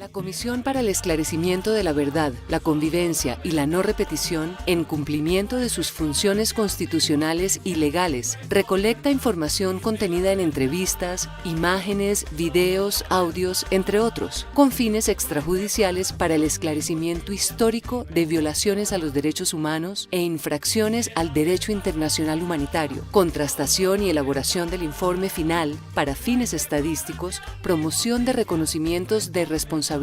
La Comisión para el Esclarecimiento de la Verdad, la Convivencia y la No Repetición, en cumplimiento de sus funciones constitucionales y legales, recolecta información contenida en entrevistas, imágenes, videos, audios, entre otros, con fines extrajudiciales para el esclarecimiento histórico de violaciones a los derechos humanos e infracciones al derecho internacional humanitario, contrastación y elaboración del informe final para fines estadísticos, promoción de reconocimientos de responsabilidades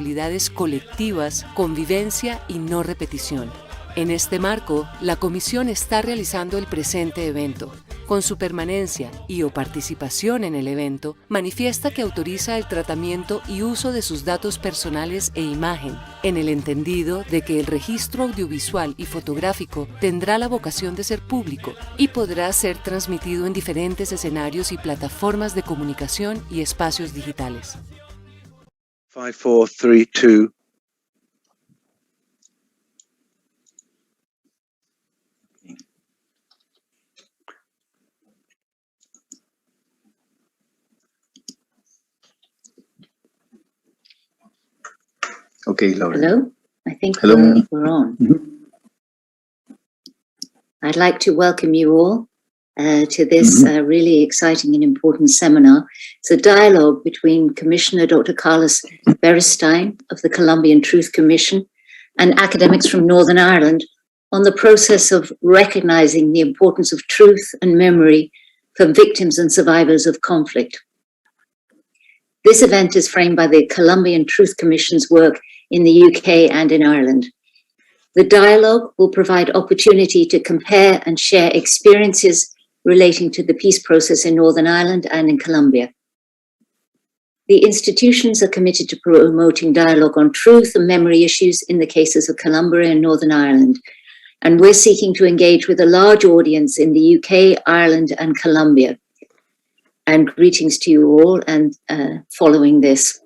colectivas, convivencia y no repetición. En este marco, la Comisión está realizando el presente evento. Con su permanencia y o participación en el evento, manifiesta que autoriza el tratamiento y uso de sus datos personales e imagen, en el entendido de que el registro audiovisual y fotográfico tendrá la vocación de ser público y podrá ser transmitido en diferentes escenarios y plataformas de comunicación y espacios digitales. 5, 4, 3, 2. Okay, Laura. Hello, I think Hello. we're on. I'd like to welcome you all to this really exciting and important seminar. It's a dialogue between Commissioner Dr. Carlos Berestein of the Colombian Truth Commission and academics from Northern Ireland on the process of recognizing the importance of truth and memory for victims and survivors of conflict. This event is framed by the Colombian Truth Commission's work in the UK and in Ireland. The dialogue will provide opportunity to compare and share experiences relating to the peace process in Northern Ireland and in Colombia. The institutions are committed to promoting dialogue on truth and memory issues in the cases of Colombia and Northern Ireland, and we're seeking to engage with a large audience in the UK, Ireland, and Colombia. And greetings to you all and following this.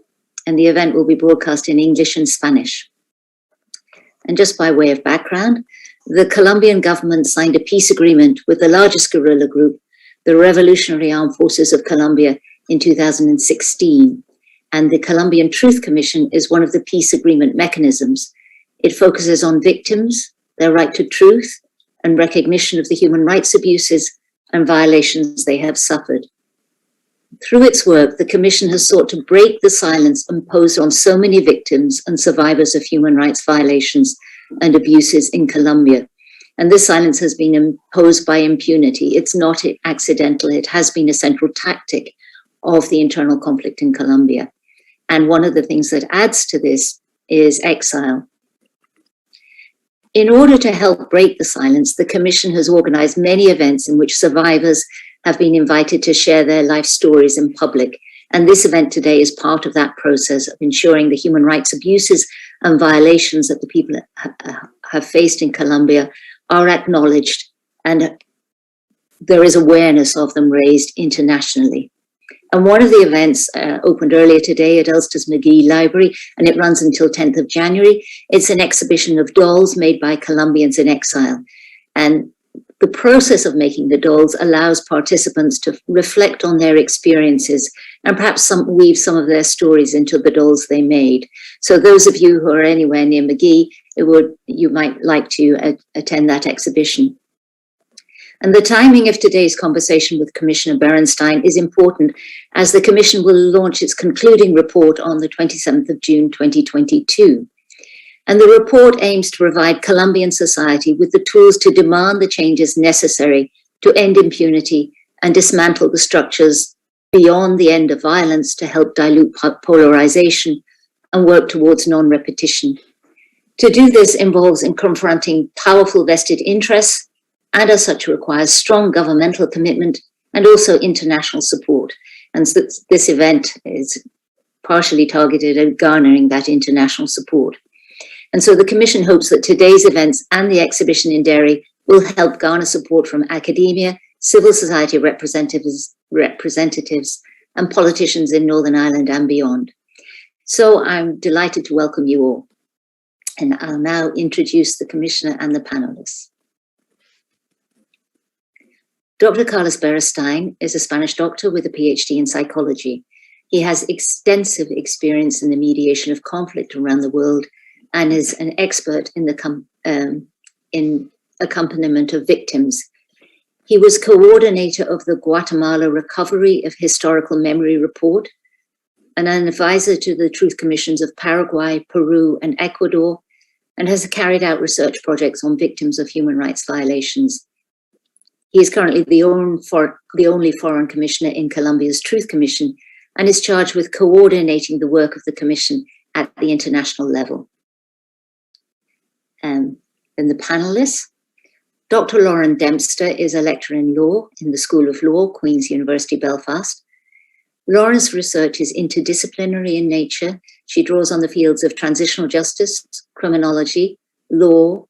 And the event will be broadcast in English and Spanish. And just by way of background, the Colombian government signed a peace agreement with the largest guerrilla group, the Revolutionary Armed Forces of Colombia, in 2016. And the Colombian Truth Commission is one of the peace agreement mechanisms. It focuses on victims, their right to truth, and recognition of the human rights abuses and violations they have suffered. Through its work, the Commission has sought to break the silence imposed on so many victims and survivors of human rights violations and abuses in Colombia. And this silence has been imposed by impunity. It's not accidental. It has been a central tactic of the internal conflict in Colombia. And one of the things that adds to this is exile. In order to help break the silence, the Commission has organized many events in which survivors have been invited to share their life stories in public. And this event today is part of that process of ensuring the human rights abuses and violations that the people have faced in Colombia are acknowledged and there is awareness of them raised internationally. And one of the events opened earlier today at Elsters McGee Library, and it runs until 10th of January. It's an exhibition of dolls made by Colombians in exile. And the process of making the dolls allows participants to reflect on their experiences and perhaps weave some of their stories into the dolls they made. So those of you who are anywhere near McGee, you might like to attend that exhibition. And the timing of today's conversation with Commissioner Berestein is important as the Commission will launch its concluding report on the 27th of June 2022. And the report aims to provide Colombian society with the tools to demand the changes necessary to end impunity and dismantle the structures beyond the end of violence to help dilute polarization and work towards non-repetition. To do this involves in confronting powerful vested interests and as such requires strong governmental commitment and also international support. And so this event is partially targeted at garnering that international support. And so the Commission hopes that today's events and the exhibition in Derry will help garner support from academia, civil society representatives, and politicians in Northern Ireland and beyond. So I'm delighted to welcome you all. And I'll now introduce the Commissioner and the panelists. Dr. Carlos Berestein is a Spanish doctor with a PhD in psychology. He has extensive experience in the mediation of conflict around the world and is an expert in the in accompaniment of victims. He was coordinator of the Guatemala Recovery of Historical Memory Report and an advisor to the Truth Commissions of Paraguay, Peru, and Ecuador, and has carried out research projects on victims of human rights violations. He is currently the only foreign commissioner in Colombia's Truth Commission and is charged with coordinating the work of the commission at the international level. And the panelists, Dr. Lauren Dempster is a lecturer in law in the School of Law, Queen's University, Belfast. Lauren's research is interdisciplinary in nature. She draws on the fields of transitional justice, criminology, law,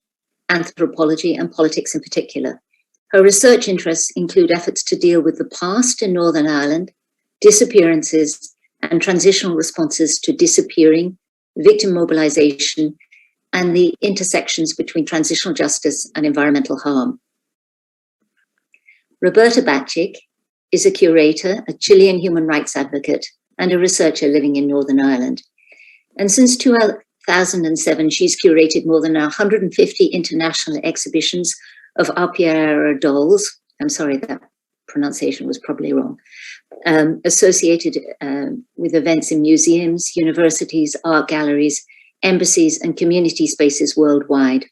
anthropology, and politics in particular. Her research interests include efforts to deal with the past in Northern Ireland, disappearances, and transitional responses to disappearing, victim mobilization, and the intersections between transitional justice and environmental harm. Roberta Bacic is a curator, a Chilean human rights advocate, and a researcher living in Northern Ireland. And since 2007, she's curated more than 150 international exhibitions of Rpiera dolls. I'm sorry, that pronunciation was probably wrong. Associated with events in museums, universities, art galleries, embassies, and community spaces worldwide.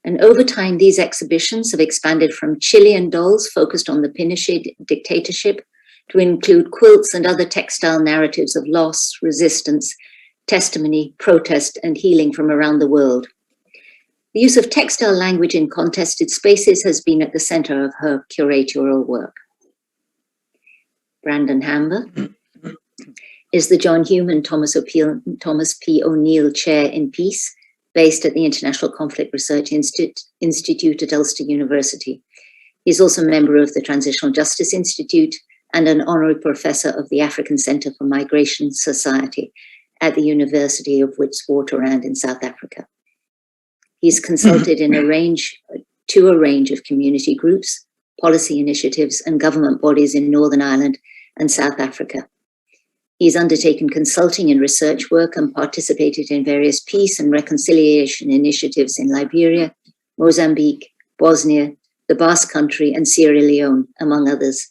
And over time, these exhibitions have expanded from Chilean dolls focused on the Pinochet dictatorship to include quilts and other textile narratives of loss, resistance, testimony, protest, and healing from around the world. The use of textile language in contested spaces has been at the center of her curatorial work. Brandon Hamber is the John Hume Thomas P. O'Neill Chair in Peace, based at the International Conflict Research Institute at Ulster University. He's also a member of the Transitional Justice Institute and an honorary professor of the African Center for Migration Society at the University of Witwatersrand in South Africa. He's consulted in a range of community groups, policy initiatives, and government bodies in Northern Ireland and South Africa. He's undertaken consulting and research work and participated in various peace and reconciliation initiatives in Liberia, Mozambique, Bosnia, the Basque Country, and Sierra Leone, among others.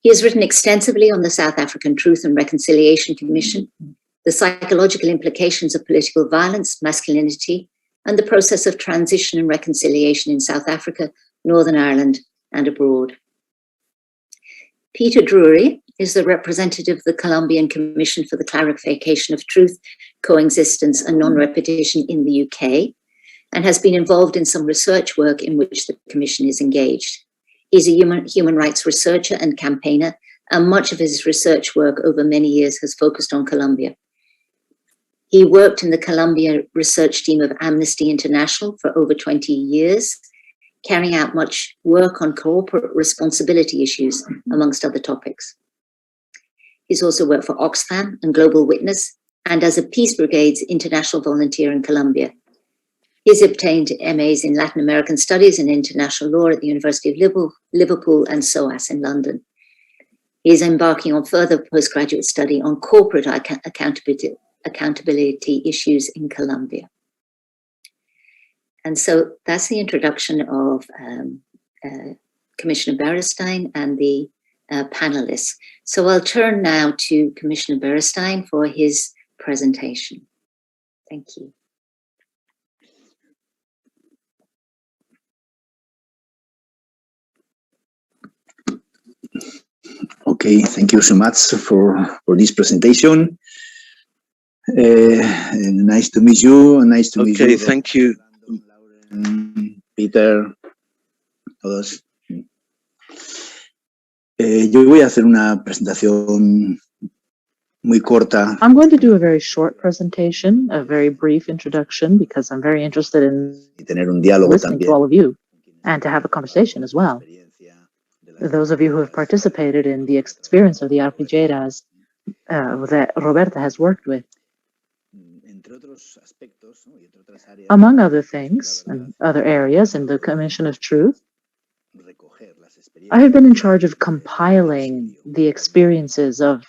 He has written extensively on the South African Truth and Reconciliation Commission, the psychological implications of political violence, masculinity, and the process of transition and reconciliation in South Africa, Northern Ireland, and abroad. Peter Drury is the representative of the Colombian Commission for the Clarification of Truth, Coexistence and Non-Repetition in the UK, and has been involved in some research work in which the Commission is engaged. He's a human rights researcher and campaigner, and much of his research work over many years has focused on Colombia. He worked in the Colombia research team of Amnesty International for over 20 years, carrying out much work on corporate responsibility issues, amongst other topics. He's also worked for Oxfam and Global Witness, and as a Peace Brigade's international volunteer in Colombia. He's obtained MAs in Latin American Studies and International Law at the University of Liverpool and SOAS in London. He is embarking on further postgraduate study on corporate accountability issues in Colombia. And so that's the introduction of Commissioner Berestein and the panelists. So I'll turn now to Commissioner Berestein for his presentation. Thank you. Okay, thank you so much for this presentation. Nice to meet you. Nice to meet you. Okay, thank you. Peter, todos. Yo voy a hacer una presentación muy corta. I'm going to do a very short presentation, a very brief introduction, because I'm very interested in Tener un diálogo listening también. to all of you and to have a conversation as well. Those of you who have participated in the experience of the Rpieras that Roberta has worked with. Among other things and other areas in the Commission of Truth, I have been in charge of compiling the experiences of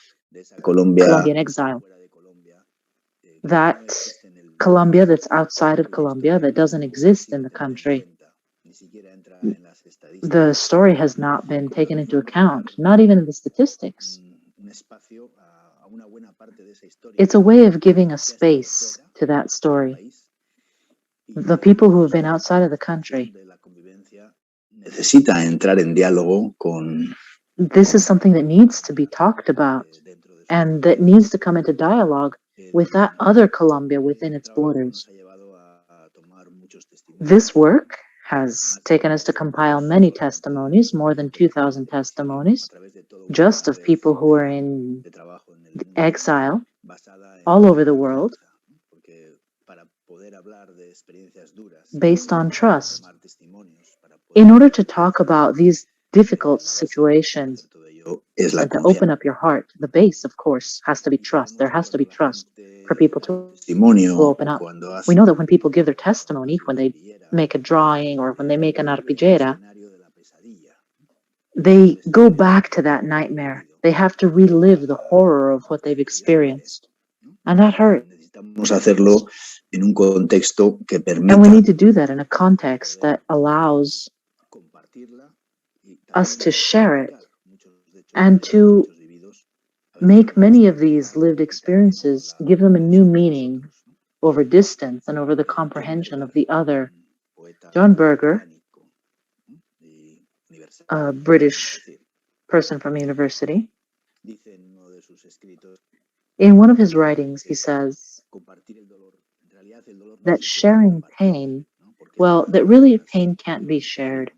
Colombian exile. That Colombia that's outside of Colombia, that doesn't exist in the country. The story has not been taken into account, not even in the statistics. It's a way of giving a space to that story. The people who have been outside of the country. Necesita entrar en diálogo con. This is something that needs to be talked about and that needs to come into dialogue with that other Colombia within its borders. This work has taken us to compile many testimonies, more than 2,000 testimonies, just of people who are in exile all over the world, based on trust. In order to talk about these difficult situations and to open up your heart, the base, of course, has to be trust. There has to be trust for people to open up. We know that when people give their testimony, when they make a drawing or when they make an Rpiera, they go back to that nightmare. They have to relive the horror of what they've experienced. And that hurts. And we need to do that in a context that allows us to share it and to make many of these lived experiences, give them a new meaning over distance and over the comprehension of the other. John Berger, a British person from university, in one of his writings, he says that sharing pain, well, that really pain can't be shared.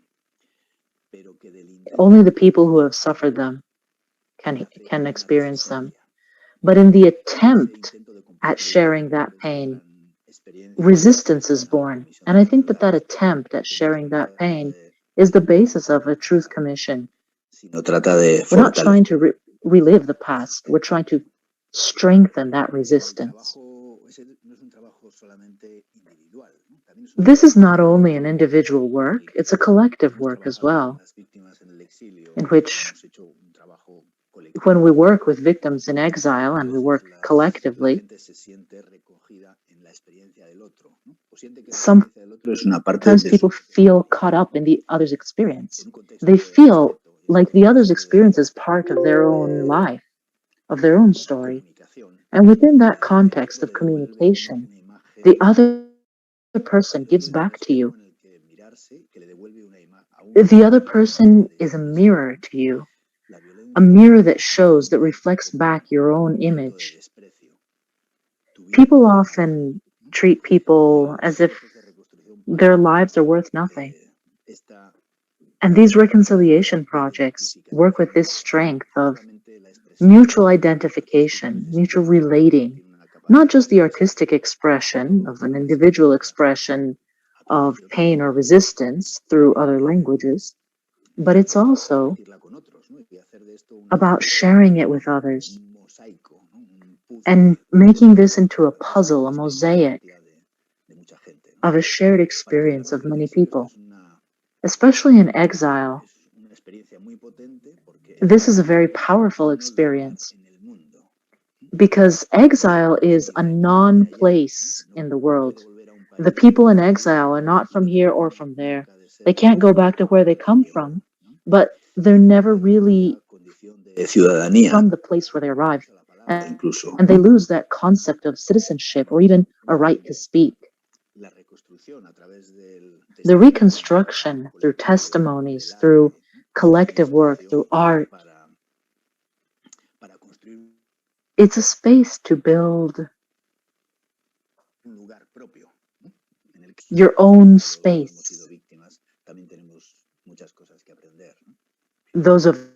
Only the people who have suffered them can experience them. But in the attempt at sharing that pain, resistance is born. And I think that that attempt at sharing that pain is the basis of a truth commission. We're not trying to relive the past. We're trying to strengthen that resistance. This is not only an individual work, it's a collective work as well, in which when we work with victims in exile and we work collectively, sometimes people feel caught up in the other's experience. They feel like the other's experience is part of their own life, of their own story. And within that context of communication, the other person gives back to you. The other person is a mirror to you, a mirror that shows, that reflects back your own image. People often treat people as if their lives are worth nothing. And these reconciliation projects work with this strength of mutual identification, mutual relating, not just the artistic expression of an individual expression of pain or resistance through other languages, but it's also about sharing it with others and making this into a puzzle, a mosaic of a shared experience of many people, especially in exile. This is a very powerful experience because exile is a non-place in the world. The people in exile are not from here or from there. They can't go back to where they come from, but they're never really from the place where they arrived. And they lose that concept of citizenship or even a right to speak. The reconstruction through testimonies, through collective work, through art, it's a space to build your own space. Those of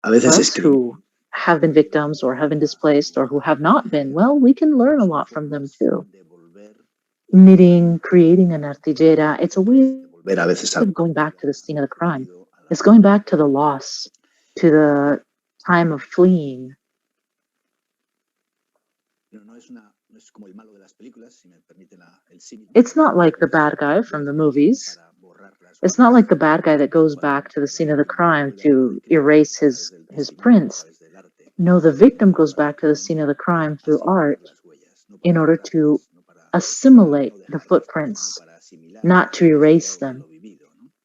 us who have been victims or have been displaced or who have not been, well, we can learn a lot from them too. Knitting, creating an Rpiera, it's a way of going back to the scene of the crime. It's going back to the loss, to the time of fleeing. It's not like the bad guy from the movies. It's not like the bad guy that goes back to the scene of the crime to erase his prints. No, the victim goes back to the scene of the crime through art in order to assimilate the footprints, not to erase them,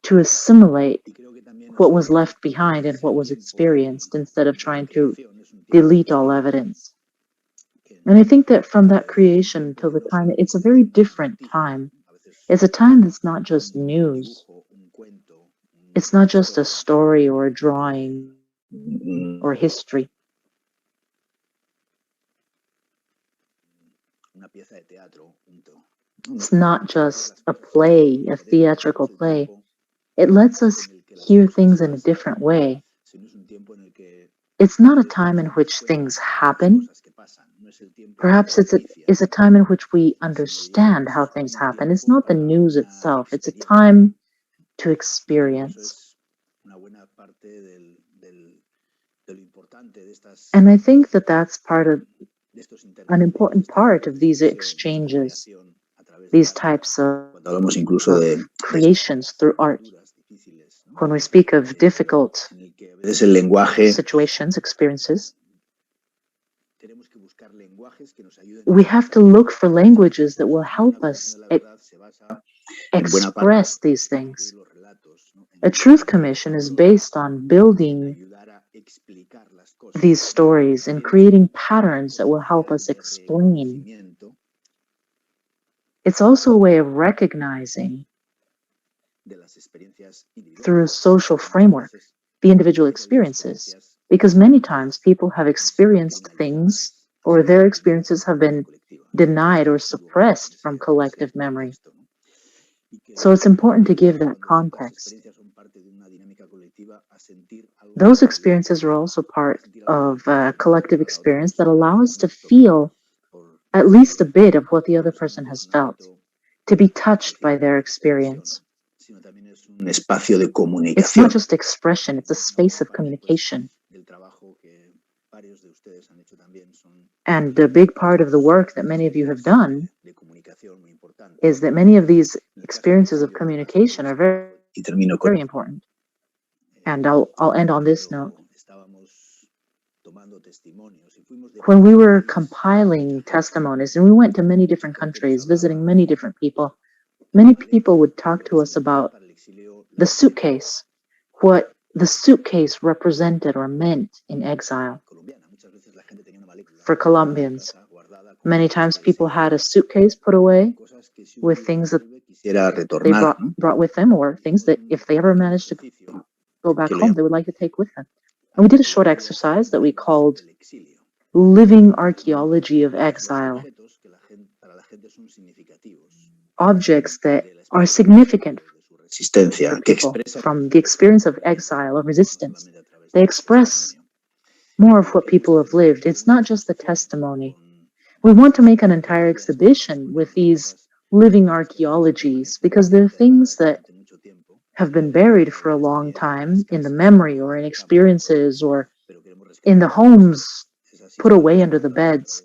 to assimilate what was left behind and what was experienced instead of trying to delete all evidence. And I think that from that creation until the time, it's a very different time. It's a time that's not just news. It's not just a story or a drawing or history. It's not just a play, a theatrical play. It lets us hear things in a different way. It's not a time in which things happen. Perhaps it's a time in which we understand how things happen. It's not the news itself. It's a time to experience. And I think that that's an important part of these exchanges, these types of creations through art. When we speak of difficult situations, experiences, we have to look for languages that will help us express these things. A truth commission is based on building these stories and creating patterns that will help us explain. It's also a way of recognizing through a social framework the individual experiences, because many times people have experienced things or their experiences have been denied or suppressed from collective memory. So it's important to give that context. Those experiences are also part of a collective experience that allow us to feel at least a bit of what the other person has felt, to be touched by their experience. It's not just expression, it's a space of communication. And a big part of the work that many of you have done is that many of these experiences of communication are very, very important. And I'll end on this note. When we were compiling testimonies, and we went to many different countries, visiting many different people, many people would talk to us about the suitcase, what the suitcase represented or meant in exile. For Colombians, many times people had a suitcase put away with things that they brought with them, or things that if they ever managed to go back home, they would like to take with them. And we did a short exercise that we called Living Archaeology of Exile. Objects that are significant for people from the experience of exile, of resistance. They express more of what people have lived. It's not just the testimony. We want to make an entire exhibition with these living archaeologies because they're things that have been buried for a long time in the memory or in experiences or in the homes put away under the beds.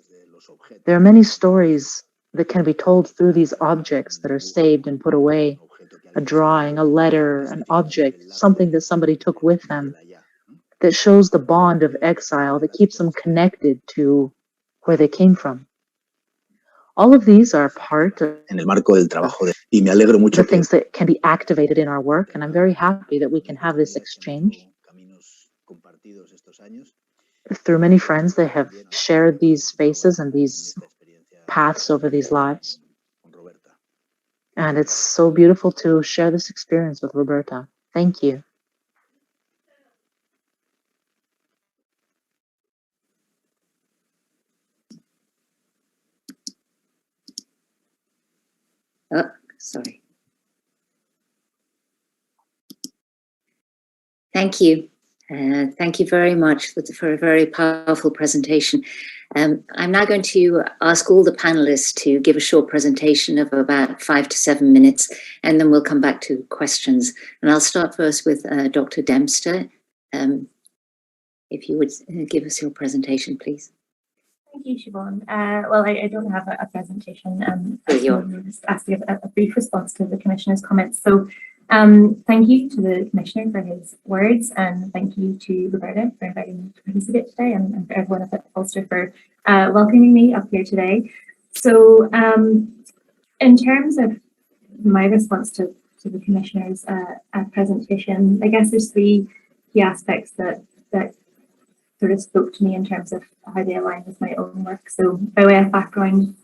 There are many stories that can be told through these objects that are saved and put away. A drawing, a letter, an object, something that somebody took with them that shows the bond of exile that keeps them connected to where they came from. All of these are part of the things that can be activated in our work, and I'm very happy that we can have this exchange through many friends that have shared these spaces and these paths over these lives. And it's so beautiful to share this experience with Roberta. Thank you. Oh, sorry. Thank you. Thank you very much for a very powerful presentation. I'm now going to ask all the panelists to give a short presentation of about 5 to 7 minutes, and then we'll come back to questions. And I'll start first with Dr. Dempster. If you would give us your presentation, please. Thank you, Siobhan. Well, I don't have a presentation. I just ask you a brief response to the Commissioner's comments. So Thank you to the Commissioner for his words, and thank you to Roberta for inviting me to participate today, and for everyone at Ulster for welcoming me up here today. So in terms of my response to the Commissioner's presentation, I guess there's three key aspects that sort of spoke to me in terms of how they align with my own work. So by way of background,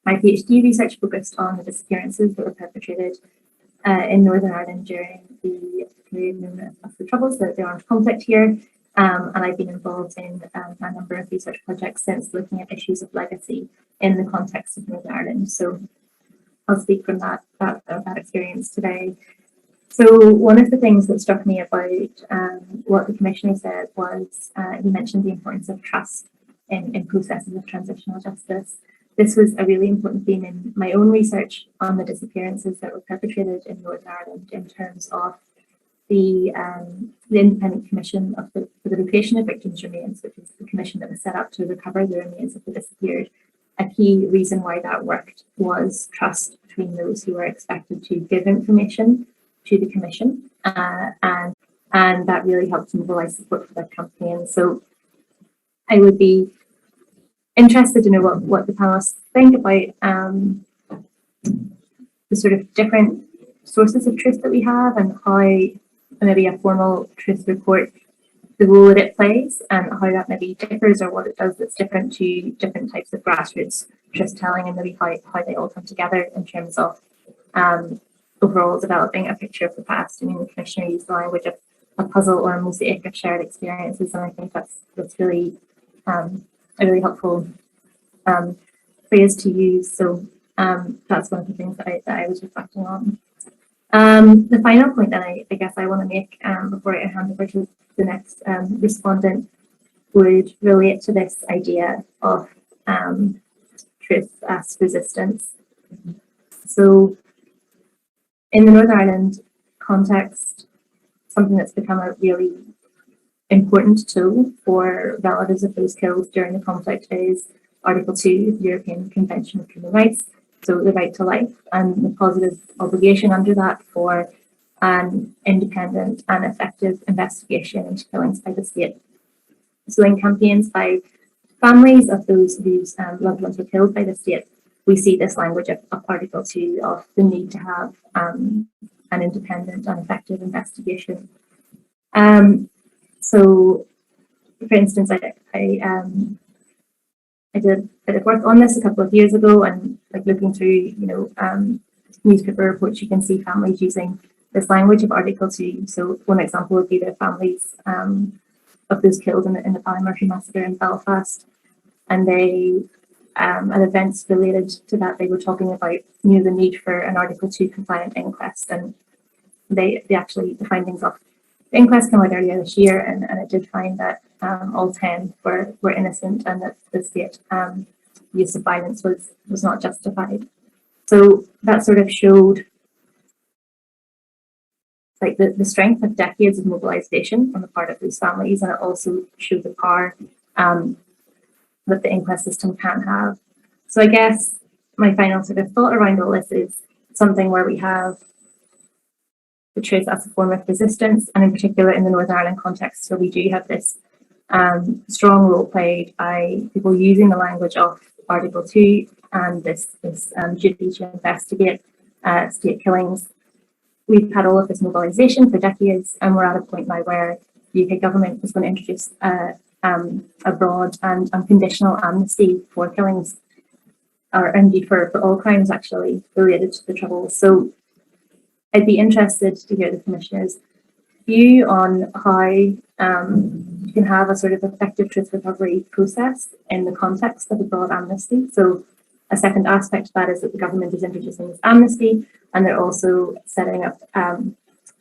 my PhD research focused on the disappearances that were perpetrated in Northern Ireland during the period known as the Troubles, the armed conflict here. And I've been involved in a number of research projects since, looking at issues of legacy in the context of Northern Ireland. So I'll speak from that experience today. So one of the things that struck me about what the Commissioner said was he mentioned the importance of trust in processes of transitional justice. This was a really important theme in my own research on the disappearances that were perpetrated in Northern Ireland in terms of the Independent Commission for the Location of Victims' Remains, which is the commission that was set up to recover the remains of the disappeared. A key reason why that worked was trust between those who were expected to give information to the commission, and that really helped mobilise support for their campaign. So I would be interested to know what the panelists think about the sort of different sources of truth that we have, and how maybe a formal truth report, the role that it plays, and how that maybe differs, or what it does that's different to different types of grassroots truth telling, and maybe how they all come together in terms of overall developing a picture of the past. I mean, the Commissioner used the language of a puzzle or a mosaic of shared experiences, and I think that's really a really helpful phrase to use. So that's one of the things that I was reflecting on. The final point that I guess I want to make before I hand over to the next respondent would relate to this idea of truth as resistance. So in the Northern Ireland context, something that's become a really important tool for relatives of those killed during the conflict is Article 2 of the European Convention of Human Rights, so the right to life, and the positive obligation under that for an independent and effective investigation into killings by the state. So in campaigns by families of those whose loved ones were killed by the state, we see this language of Article 2 of the need to have an independent and effective investigation. So, for instance, I did a bit of work on this a couple of years ago, and like looking through, newspaper reports, you can see families using this language of Article 2. So one example would be the families of those killed in the Ballymurphy massacre in Belfast, and they at events related to that, they were talking about the need for an Article 2 compliant inquest, and they actually, the findings of the inquest came out earlier this year, and it did find that all 10 were innocent, and that the state use of violence was not justified. So that sort of showed like the strength of decades of mobilisation on the part of these families, and it also showed the power that the inquest system can have. So I guess my final sort of thought around all this is something where we have the truth as a form of resistance, and in particular in the Northern Ireland context, so we do have this strong role played by people using the language of Article 2 and this duty to investigate state killings. We've had all of this mobilisation for decades, and we're at a point now where the UK government is going to introduce a broad and unconditional amnesty for killings, or indeed for all crimes actually related to the Troubles. So I'd be interested to hear the Commissioner's view on how you can have a sort of effective truth recovery process in the context of a broad amnesty. So a second aspect to that is that the government is introducing this amnesty, and they're also setting up an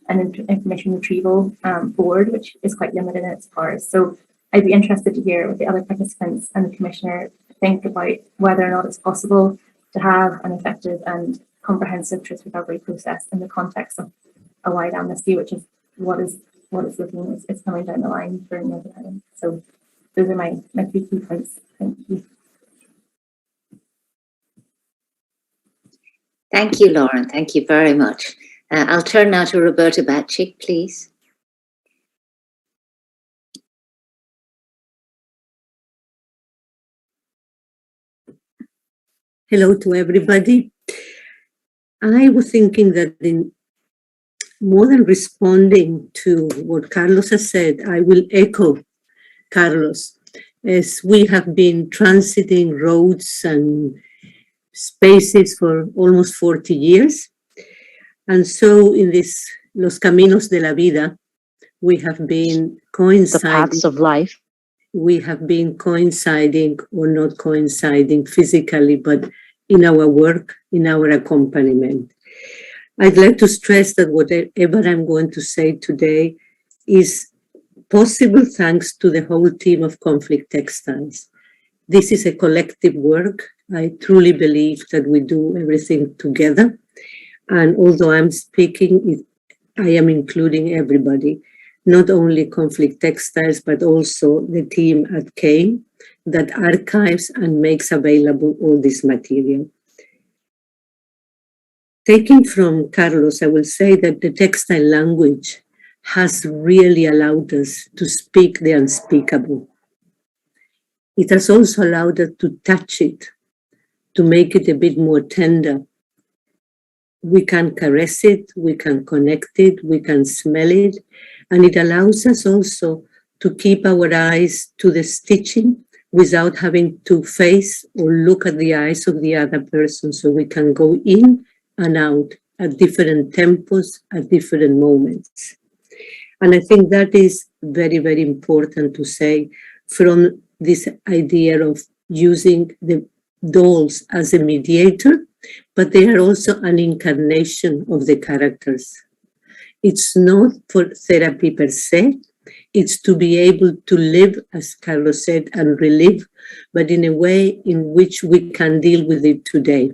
information retrieval board, which is quite limited in its powers. So I'd be interested to hear what the other participants and the Commissioner think about whether or not it's possible to have an effective and comprehensive truth recovery process in the context of a wide amnesty, which is what is looking is coming down the line for Northern Ireland. So those are my 3 key points. Thank you. Thank you, Lauren. Thank you very much. I'll turn now to Roberta Batchik, please. Hello to everybody. I was thinking that more than responding to what Carlos has said, I will echo Carlos, as we have been transiting roads and spaces for almost 40 years. And so in this Los Caminos de la Vida, we have been coinciding. The paths of life. We have been coinciding or not coinciding physically, but in our work, in our accompaniment. I'd like to stress that whatever I'm going to say today is possible thanks to the whole team of Conflict Textiles. This is a collective work. I truly believe that we do everything together. And although I'm speaking, I am including everybody, not only Conflict Textiles, but also the team at CAIM that archives and makes available all this material. Taking from Carlos, I will say that the textile language has really allowed us to speak the unspeakable. It has also allowed us to touch it, to make it a bit more tender. We can caress it, we can connect it, we can smell it, and it allows us also to keep our eyes to the stitching without having to face or look at the eyes of the other person, so we can go in and out at different tempos, at different moments. And I think that is very, very important to say from this idea of using the dolls as a mediator, but they are also an incarnation of the characters. It's not for therapy per se, it's to be able to live, as Carlos said, and relive, but in a way in which we can deal with it today.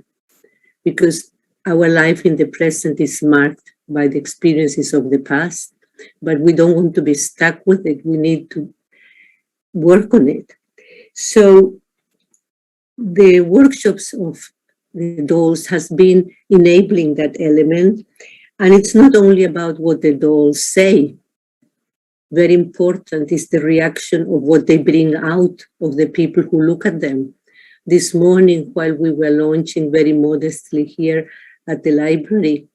Because our life in the present is marked by the experiences of the past, but we don't want to be stuck with it. We need to work on it. So the workshops of the dolls has been enabling that element. And it's not only about what the dolls say. Very important is the reaction of what they bring out of the people who look at them. This morning, while we were launching very modestly here at the library,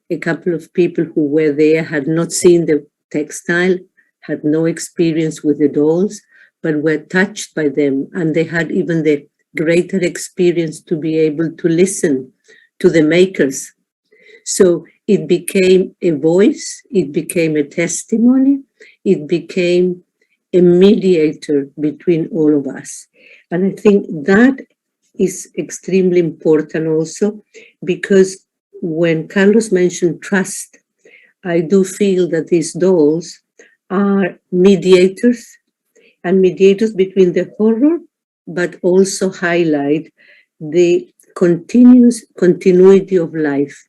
a couple of people who were there had not seen the textile, had no experience with the dolls, but were touched by them. And they had even the greater experience to be able to listen to the makers. So it became a voice, it became a testimony, it became a mediator between all of us. And I think that is extremely important also, because when Carlos mentioned trust, I do feel that these dolls are mediators, and mediators between the horror, but also highlight the continuity of life.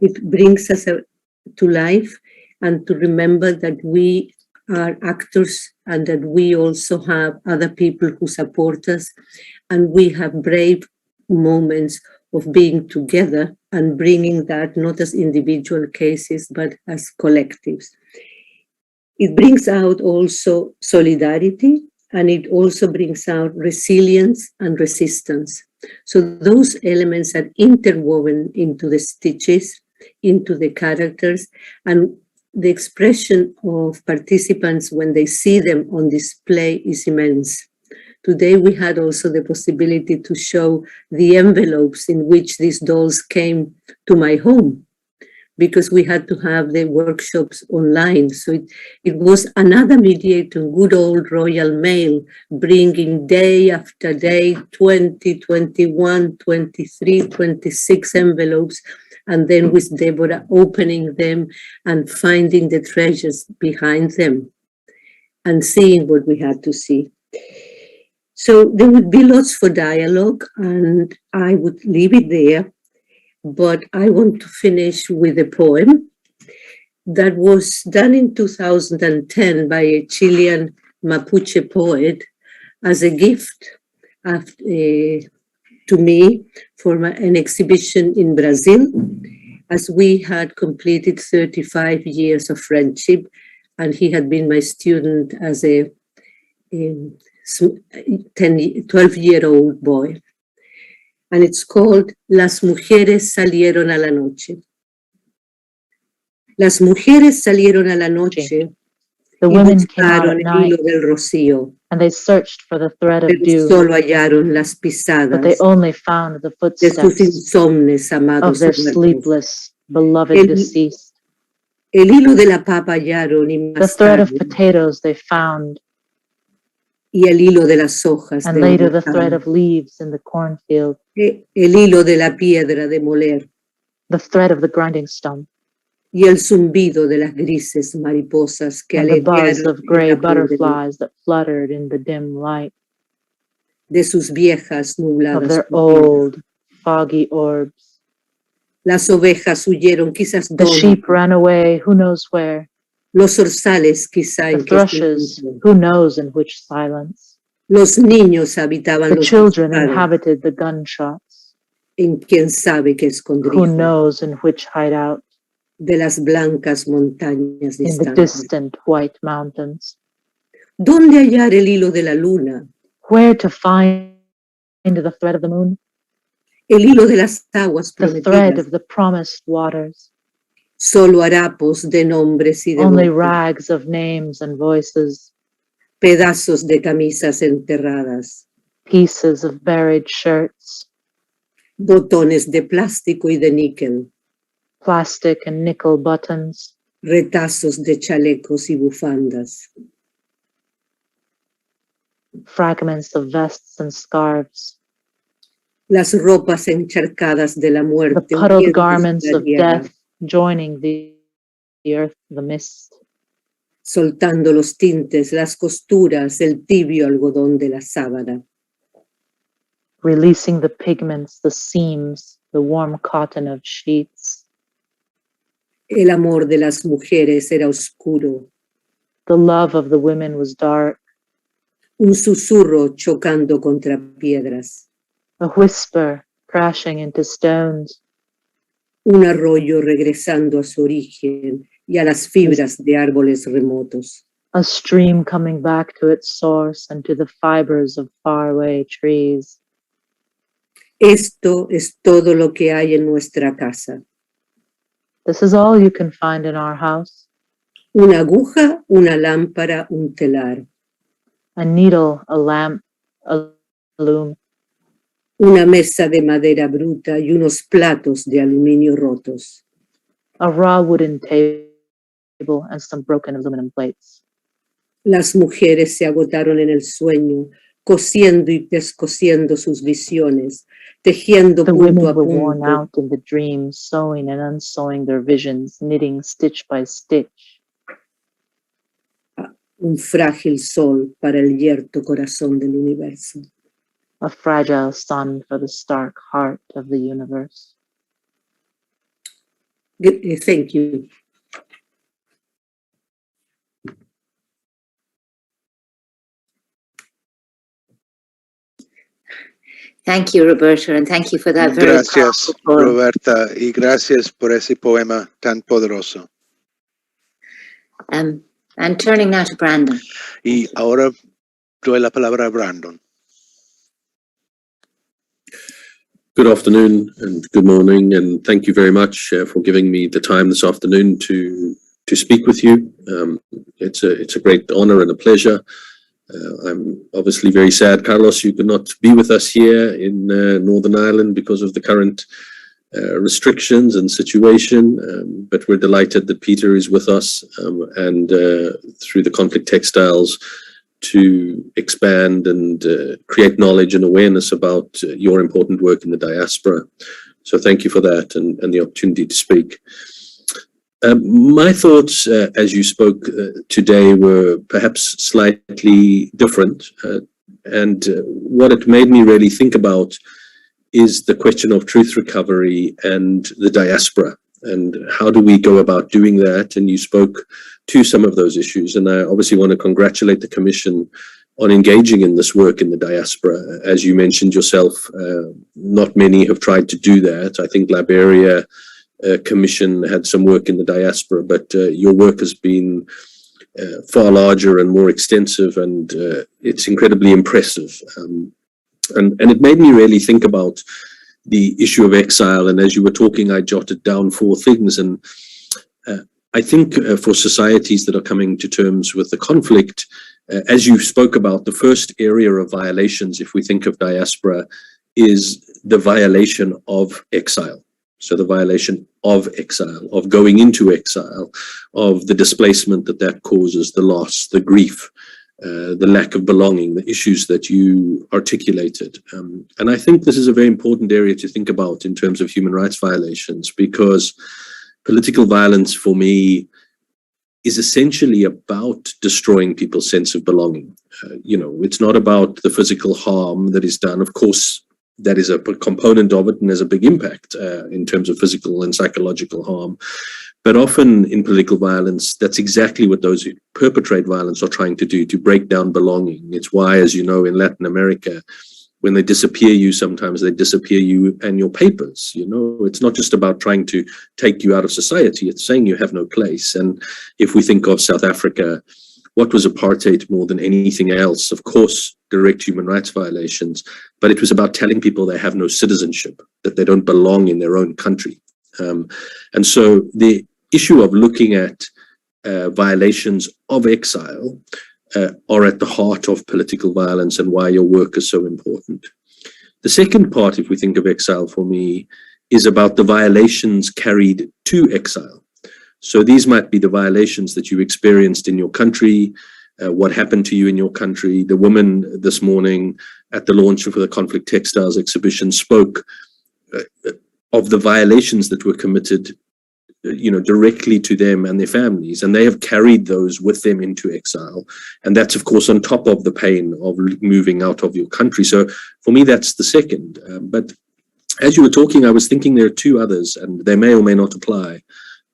It brings us to life and to remember that we are actors and that we also have other people who support us, and we have brave moments of being together and bringing that not as individual cases, but as collectives. It brings out also solidarity, and it also brings out resilience and resistance. So those elements are interwoven into the stitches, into the characters, and the expression of participants when they see them on display is immense. Today we had also the possibility to show the envelopes in which these dolls came to my home, because we had to have the workshops online. So it was another mediator, good old Royal Mail, bringing day after day, 20, 21, 23, 26 envelopes, and then with Deborah opening them and finding the treasures behind them and seeing what we had to see. So there would be lots for dialogue, and I would leave it there. But I want to finish with a poem that was done in 2010 by a Chilean Mapuche poet as a gift to me for an exhibition in Brazil. as we had completed 35 years of friendship, and he had been my student as a 12-year-old boy. And it's called Las mujeres salieron a la noche. Las mujeres salieron a la noche. The Y women came out buscaron at el hilo night del rocío, and they searched for the thread of pero dew, solo hallaron las but they pisadas only found the de sus footsteps insomnes of amados their muertos. sleepless, beloved El, deceased. el hilo de la papa hallaron y The más thread of tarde, potatoes they found, y el hilo de las hojas and de later the thread huracán. of leaves in the cornfield, El hilo de la piedra de moler the thread of the grinding stone, y el zumbido de las grises mariposas que and the buzz aletearon of en gray la pudre butterflies that fluttered in the dim light de sus viejas of nubladas their pupilas. old, foggy orbs. Las ovejas huyeron quizás The dónde, sheep ran away, who knows where. los zorzales quizá The en qué thrushes, silencio. who knows in which silence. Los niños habitaban The los children matorrales, inhabited the gunshots, en quién sabe qué who escondrijo knows in which hideout de las blancas montañas in the distantes. distant white mountains. ¿Dónde hallar el hilo de la luna? Where to find the thread of the moon, El hilo de las aguas the thread prometidas. of the promised waters, Solo harapos de nombres y de only voces, rags of names and voices, pedazos de camisas enterradas, pieces of buried shirts, botones de plástico y de níquel, plastic and nickel buttons, retazos de chalecos y bufandas, fragments of vests and scarves, las ropas encharcadas de la the muerte, puddled huyendo de garments la of tierra, death joining the earth, the mist, soltando los tintes, las costuras, el tibio algodón de la sábana. releasing the pigments, the seams, the warm cotton of sheets. El amor de las mujeres era oscuro, The love of the women was dark, un susurro chocando contra piedras, a whisper crashing into stones, un arroyo regresando a su origen y a las fibras de árboles remotos. a stream coming back to its source and to the fibers of faraway trees. Esto es todo lo que hay en nuestra casa. This is all you can find in our house. Una aguja, una lámpara, un telar. A needle, a lamp, a loom, Una mesa de madera bruta y unos platos de aluminio rotos. a raw wooden table, and some broken aluminum plates. Las mujeres se agotaron en el sueño, cosiendo y descosiendo sus visiones, tejiendo The punto women a were worn punto, out in the dreams, sewing and unsewing their visions, knitting stitch by stitch. un frágil sol para el yerto corazón del universo. A fragile sun for the stark heart of the universe. Thank you. Thank you, Roberta, and thank you for that very Gracias, powerful poem. Roberta, y gracias por ese poema tan poderoso. And turning now to Brandon. Y ahora doy la palabra a Brandon. Good afternoon and good morning, and thank you very much for giving me the time this afternoon to speak with you. It's a great honor and a pleasure. I'm obviously very sad, Carlos, you could not be with us here in Northern Ireland because of the current restrictions and situation, but we're delighted that Peter is with us and through the conflict textiles to expand and create knowledge and awareness about your important work in the diaspora. So thank you for that and the opportunity to speak. My thoughts as you spoke today were perhaps slightly different, and what it made me really think about is the question of truth recovery and the diaspora, and how do we go about doing that? And you spoke to some of those issues, and I obviously want to congratulate the Commission on engaging in this work in the diaspora. As you mentioned yourself, not many have tried to do that. I think Rpiera Commission had some work in the diaspora, but your work has been far larger and more extensive, and it's incredibly impressive. And it made me really think about the issue of exile. And as you were talking, I jotted down 4 things. And I think for societies that are coming to terms with the conflict, as you spoke about, the first area of violations, if we think of diaspora, is the violation of exile. So the violation of exile, of going into exile, of the displacement that causes, the loss, the grief, the lack of belonging, the issues that you articulated. And I think this is a very important area to think about in terms of human rights violations, because political violence for me is essentially about destroying people's sense of belonging. It's not about the physical harm that is done. Of course, that is a component of it, and there's a big impact in terms of physical and psychological harm. But often in political violence, that's exactly what those who perpetrate violence are trying to do, to break down belonging. It's why, as you know, in Latin America, when they disappear you, sometimes they disappear you and your papers. It's not just about trying to take you out of society, it's saying you have no place. And if we think of South Africa, what was apartheid more than anything else? Of course, direct human rights violations, but it was about telling people they have no citizenship, that they don't belong in their own country. And so the issue of looking at violations of exile are at the heart of political violence, and why your work is so important. The second part, if we think of exile for me, is about the violations carried to exile. So these might be the violations that you experienced in your country, what happened to you in your country. The woman this morning at the launch of the Conflict Textiles exhibition spoke of the violations that were committed, directly to them and their families, and they have carried those with them into exile. And that's, of course, on top of the pain of moving out of your country. So for me, that's the second. But as you were talking, I was thinking there are 2 others, and they may or may not apply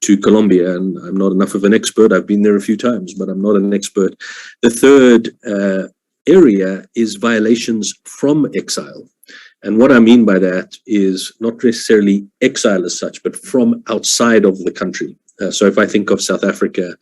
to Colombia, and I'm not enough of an expert. I've been there a few times, but I'm not an expert. The third area is violations from exile. And what I mean by that is not necessarily exile as such, but from outside of the country. So if I think of South Africa,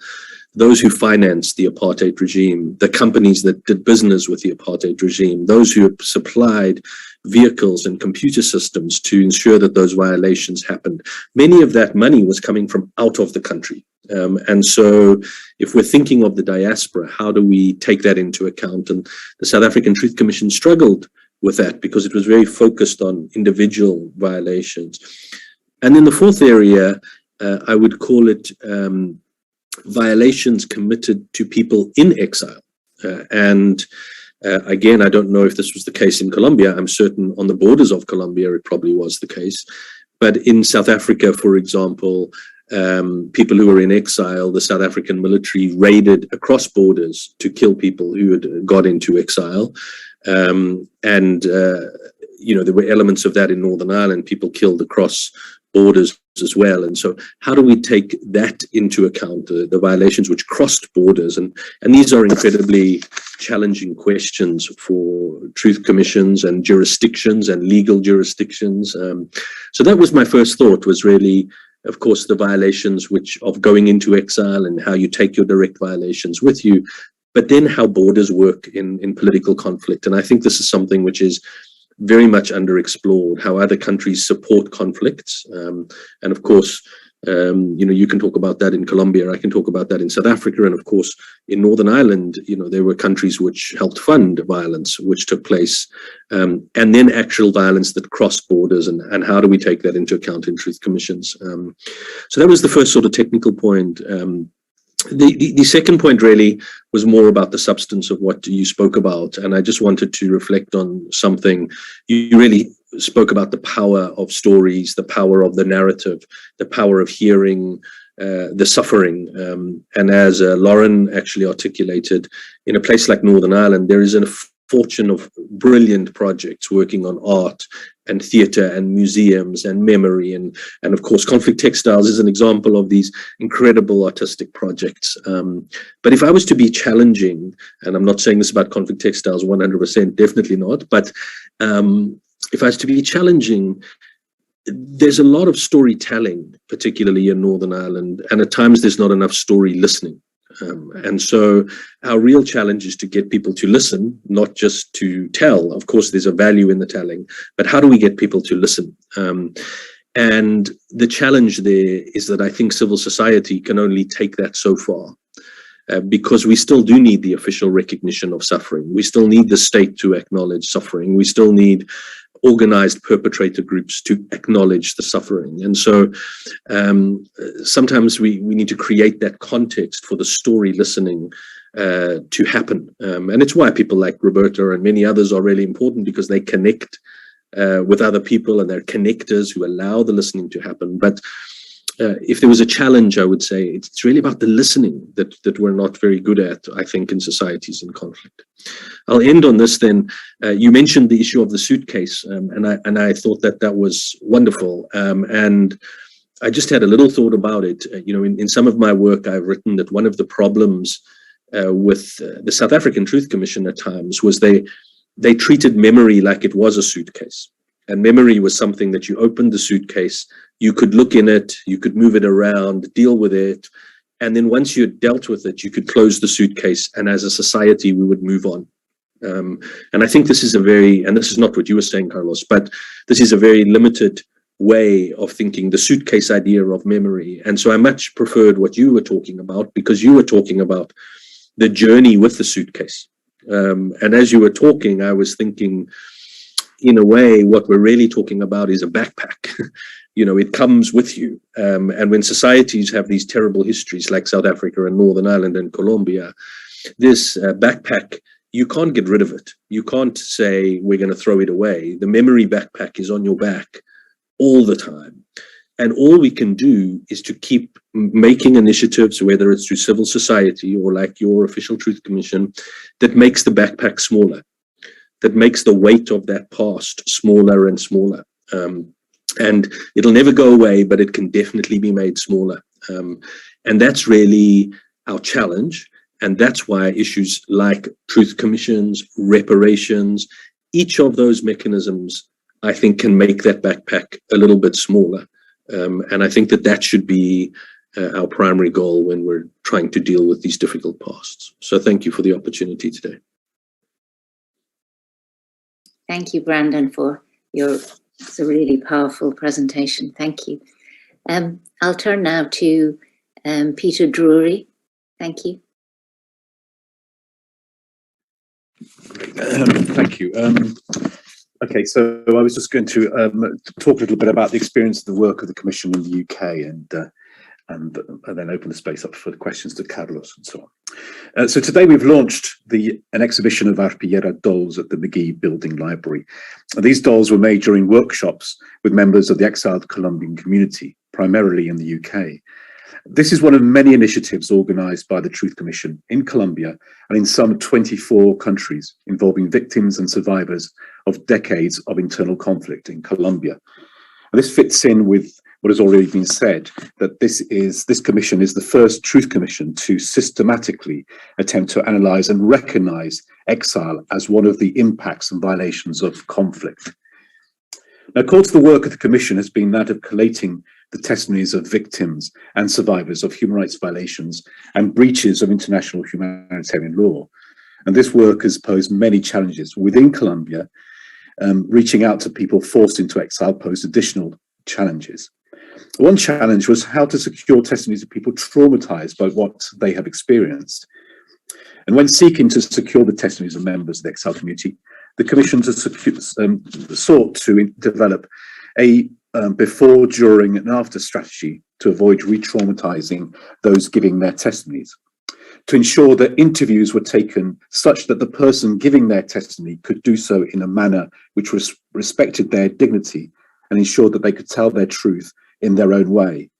those who financed the apartheid regime, the companies that did business with the apartheid regime, those who supplied vehicles and computer systems to ensure that those violations happened, many of that money was coming from out of the country. And so if we're thinking of the diaspora, how do we take that into account? And the South African Truth Commission struggled with that because it was very focused on individual violations. And then the fourth area, I would call it violations committed to people in exile. Again, I don't know if this was the case in Colombia. I'm certain on the borders of Colombia, it probably was the case. But in South Africa, for example, people who were in exile, the South African military raided across borders to kill people who had got into exile. There were elements of that in Northern Ireland, people killed across borders as well. And so how do we take that into account, the violations which crossed borders? And these are incredibly challenging questions for truth commissions and jurisdictions and legal jurisdictions. So that was my first thought, was really, of course, the violations of going into exile and how you take your direct violations with you, but then how borders work in political conflict. And I think this is something which is very much underexplored, how other countries support conflicts. And of course, you can talk about that in Colombia, I can talk about that in South Africa, and of course, in Northern Ireland, there were countries which helped fund violence which took place, and then actual violence that crossed borders, and how do we take that into account in truth commissions? So that was the first sort of technical point. The second point really was more about the substance of what you spoke about, and I just wanted to reflect on something. You really spoke about the power of stories, the power of the narrative, the power of hearing, the suffering. And as Lauren actually articulated, in a place like Northern Ireland, there is a fortune of brilliant projects working on art and theatre and museums and memory, and of course Conflict Textiles is an example of these incredible artistic projects. But if I was to be challenging, and I'm not saying this about Conflict Textiles 100%, definitely not, but if I was to be challenging, there's a lot of storytelling, particularly in Northern Ireland, and at times there's not enough story listening. And so our real challenge is to get people to listen, not just to tell. Of course, there's a value in the telling, but how do we get people to listen? And the challenge there is that I think civil society can only take that so far, because we still do need the official recognition of suffering. We still need the state to acknowledge suffering. We still need organized perpetrator groups to acknowledge the suffering. And so sometimes we need to create that context for the story listening to happen. And it's why people like Roberta and many others are really important, because they connect with other people, and they're connectors who allow the listening to happen. But if there was a challenge, I would say it's really about the listening that we're not very good at, I think, in societies in conflict. I'll end on this then. You mentioned the issue of the suitcase, and I thought that was wonderful. And I just had a little thought about it. In some of my work, I've written that one of the problems with the South African Truth Commission at times was they treated memory like it was a suitcase. And memory was something that you opened the suitcase, you could look in it, you could move it around, deal with it. And then once you had dealt with it, you could close the suitcase. And as a society, we would move on. And I think this is and this is not what you were saying, Carlos, but this is a very limited way of thinking, the suitcase idea of memory. And so I much preferred what you were talking about, because you were talking about the journey with the suitcase. And as you were talking, I was thinking, in a way, what we're really talking about is a backpack. It comes with you. And when societies have these terrible histories like South Africa and Northern Ireland and Colombia, this backpack, you can't get rid of it. You can't say, we're going to throw it away. The memory backpack is on your back all the time. And all we can do is to keep making initiatives, whether it's through civil society or like your Official Truth Commission, that makes the backpack smaller, that makes the weight of that past smaller and smaller. And it'll never go away, but it can definitely be made smaller. And that's really our challenge. And that's why issues like truth commissions, reparations, each of those mechanisms, I think, can make that backpack a little bit smaller. And I think that should be our primary goal when we're trying to deal with these difficult pasts. So thank you for the opportunity today. Thank you, Brandon, it's a really powerful presentation. Thank you. I'll turn now to Peter Drury. Thank you. Thank you. Okay, so I was just going to talk a little bit about the experience of the work of the Commission in the UK, and then open the space up for the questions to Carlos and so on. So today we've launched an exhibition of Rpiera dolls at the McGee Building Library. And these dolls were made during workshops with members of the exiled Colombian community, primarily in the UK. This is one of many initiatives organised by the Truth Commission in Colombia and in some 24 countries, involving victims and survivors of decades of internal conflict in Colombia. And this fits in with what has already been said, that this commission is the first Truth Commission to systematically attempt to analyse and recognise exile as one of the impacts and violations of conflict. Now, of course, the work of the Commission has been that of collating the testimonies of victims and survivors of human rights violations and breaches of international humanitarian law. And this work has posed many challenges within Colombia. Reaching out to people forced into exile posed additional challenges. One challenge was how to secure testimonies of people traumatized by what they have experienced. And when seeking to secure the testimonies of members of the exile community, the Commission sought to develop a before, during, and after strategy to avoid re-traumatizing those giving their testimonies, to ensure that interviews were taken such that the person giving their testimony could do so in a manner which respected their dignity and ensured that they could tell their truth in their own way,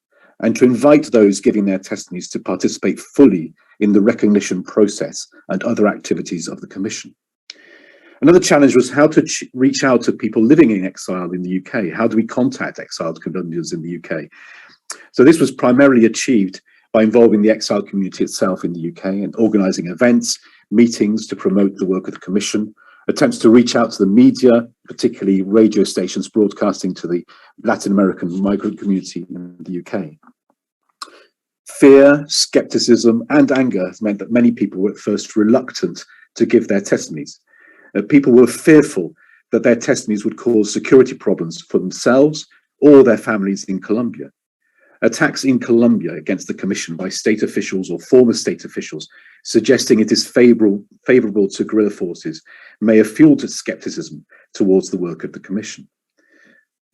and to invite those giving their testimonies to participate fully in the recognition process and other activities of the Commission. Another challenge was how to reach out to people living in exile in the UK. How do we contact exiled Colombians in the UK? So this was primarily achieved by involving the exile community itself in the UK and organising events, meetings to promote the work of the Commission, attempts to reach out to the media, particularly radio stations broadcasting to the Latin American migrant community in the UK. Fear, skepticism, and anger has meant that many people were at first reluctant to give their testimonies. People were fearful that their testimonies would cause security problems for themselves or their families in Colombia. Attacks in Colombia against the Commission by state officials or former state officials suggesting it is favourable to guerrilla forces may have fueled scepticism towards the work of the Commission.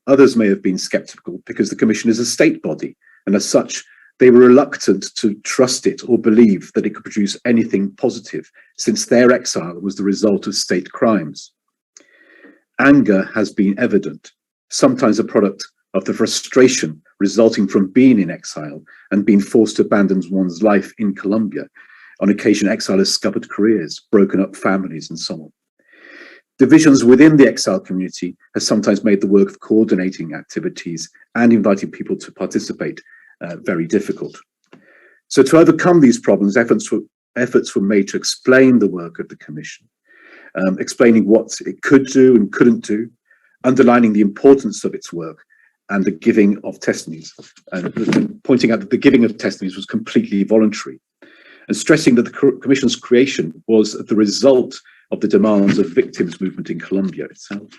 Others may have been sceptical because the Commission is a state body, and as such, they were reluctant to trust it or believe that it could produce anything positive, since their exile was the result of state crimes. Anger has been evident, sometimes a product of the frustration resulting from being in exile and being forced to abandon one's life in Colombia. On occasion, exile has scuppered careers, broken up families, and so on. Divisions within the exile community has sometimes made the work of coordinating activities and inviting people to participate very difficult. So to overcome these problems, efforts were made to explain the work of the Commission, explaining what it could do and couldn't do, underlining the importance of its work, and the giving of testimonies, and pointing out that the giving of testimonies was completely voluntary, and stressing that the Commission's creation was the result of the demands of victims movement in Colombia itself.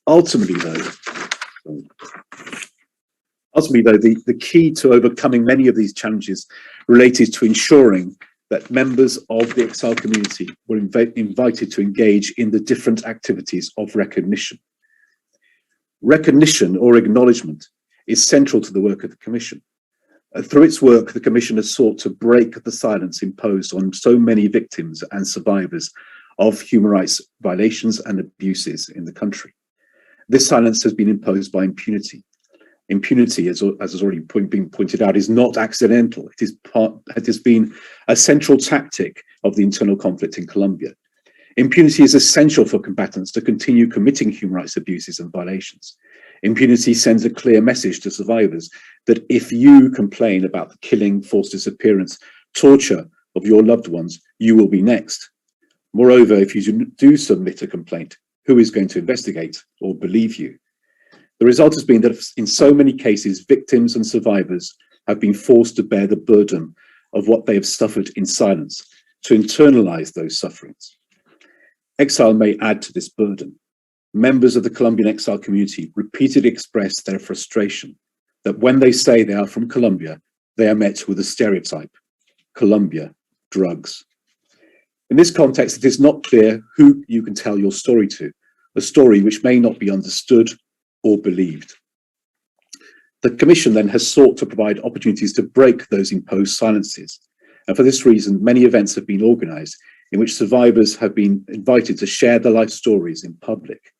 Ultimately, though, the key to overcoming many of these challenges related to ensuring that members of the exile community were invited to engage in the different activities of recognition. Recognition or acknowledgement is central to the work of the Commission. Through its work, the Commission has sought to break the silence imposed on so many victims and survivors of human rights violations and abuses in the country. This silence has been imposed by impunity. Impunity, as has already been pointed out, is not accidental. It has been a central tactic of the internal conflict in Colombia. Impunity is essential for combatants to continue committing human rights abuses and violations. Impunity sends a clear message to survivors that if you complain about the killing, forced disappearance, torture of your loved ones, you will be next. Moreover, if you do submit a complaint, who is going to investigate or believe you? The result has been that in so many cases, victims and survivors have been forced to bear the burden of what they have suffered in silence, to internalize those sufferings. Exile may add to this burden. Members of the Colombian exile community repeatedly express their frustration that when they say they are from Colombia, they are met with a stereotype: Colombia, drugs. In this context, it is not clear who you can tell your story to, a story which may not be understood or believed. The Commission then has sought to provide opportunities to break those imposed silences. And for this reason, many events have been organised in which survivors have been invited to share their life stories in public.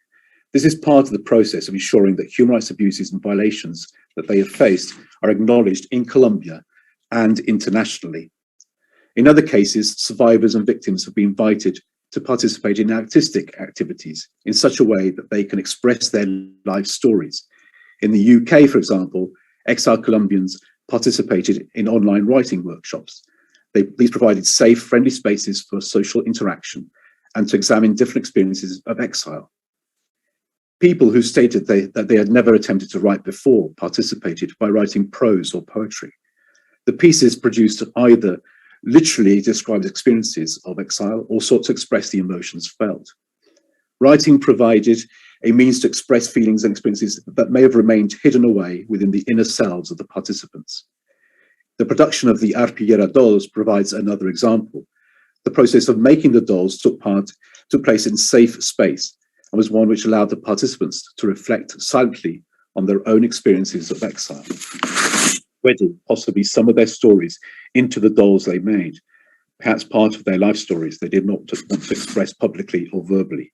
This is part of the process of ensuring that human rights abuses and violations that they have faced are acknowledged in Colombia and internationally. In other cases, survivors and victims have been invited to participate in artistic activities in such a way that they can express their life stories. In the UK, for example, exiled Colombians participated in online writing workshops. These provided safe, friendly spaces for social interaction and to examine different experiences of exile. People who stated that they had never attempted to write before participated by writing prose or poetry. The pieces produced either literally described experiences of exile or sought to express the emotions felt. Writing provided a means to express feelings and experiences that may have remained hidden away within the inner selves of the participants. The production of the Rpiera dolls provides another example. The process of making the dolls took place in safe space and was one which allowed the participants to reflect silently on their own experiences of exile, wedding possibly some of their stories into the dolls they made, perhaps part of their life stories they did not want to express publicly or verbally.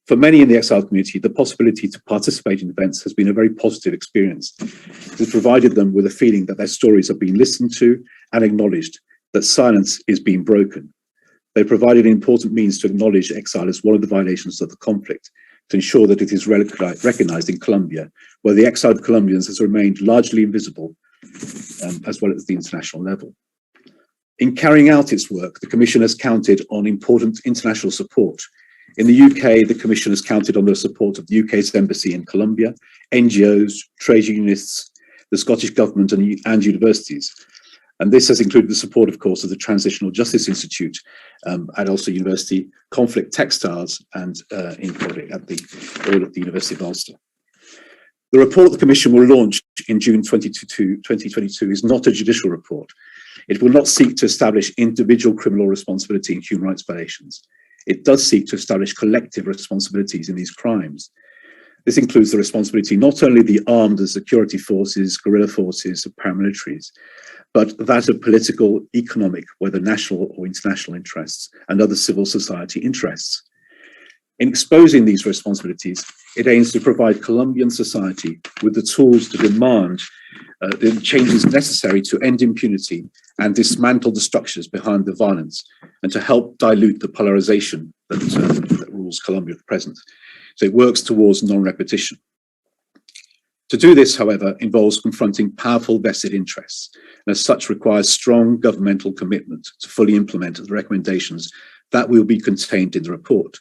For many in the exile community, the possibility to participate in events has been a very positive experience. It has provided them with a feeling that their stories are being listened to and acknowledged, that silence is being broken. They provided an important means to acknowledge exile as one of the violations of the conflict, to ensure that it is recognized in Colombia, where the exiled Colombians has remained largely invisible, as well as the international level. In carrying out its work, the Commission has counted on important international support. In the UK, the Commission has counted on the support of the UK's embassy in Colombia, NGOs, trade unionists, the Scottish Government and universities. And this has included the support, of course, of the Transitional Justice Institute at Ulster University, Conflict Textiles, and in Colombian at the University of Ulster. The report the Commission will launch in June 2022 is not a judicial report. It will not seek to establish individual criminal responsibility in human rights violations. It does seek to establish collective responsibilities in these crimes. This includes the responsibility not only of the armed and security forces, guerrilla forces, of paramilitaries, but that of political, economic, whether national or international interests, and other civil society interests. In exposing these responsibilities, it aims to provide Colombian society with the tools to demand the changes necessary to end impunity and dismantle the structures behind the violence, and to help dilute the polarization that rules Colombia at present. So it works towards non-repetition. To do this, however, involves confronting powerful vested interests, and as such requires strong governmental commitment to fully implement the recommendations that will be contained in the report.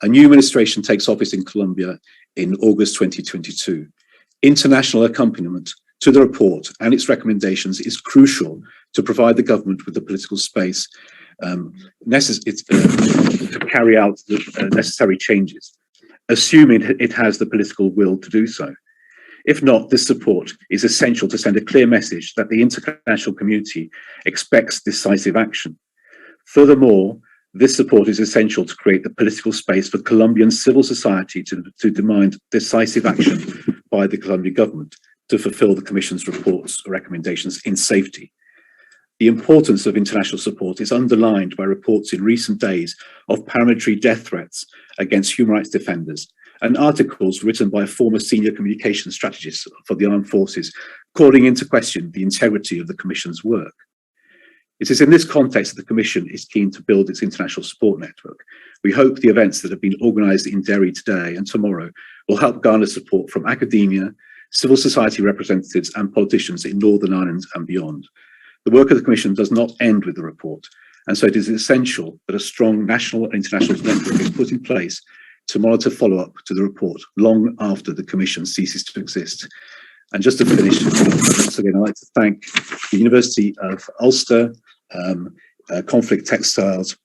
A new administration takes office in Colombia in August 2022. International accompaniment to the report and its recommendations is crucial to provide the government with the political space to carry out the necessary changes, assuming it has the political will to do so. If not, this support is essential to send a clear message that the international community expects decisive action. Furthermore, this support is essential to create the political space for Colombian civil society to demand decisive action by the Colombian government to fulfill the Commission's reports or recommendations in safety. The importance of international support is underlined by reports in recent days of paramilitary death threats against human rights defenders, and articles written by a former senior communications strategist for the armed forces calling into question the integrity of the Commission's work. It is in this context that the Commission is keen to build its international support network. We hope the events that have been organised in Derry today and tomorrow will help garner support from academia, civil society representatives and politicians in Northern Ireland and beyond. The work of the Commission does not end with the report, and so it is essential that a strong national and international network is put in place to monitor follow-up to the report long after the Commission ceases to exist. And just to finish, once again, I'd like to thank the University of Ulster, Conflict Textiles,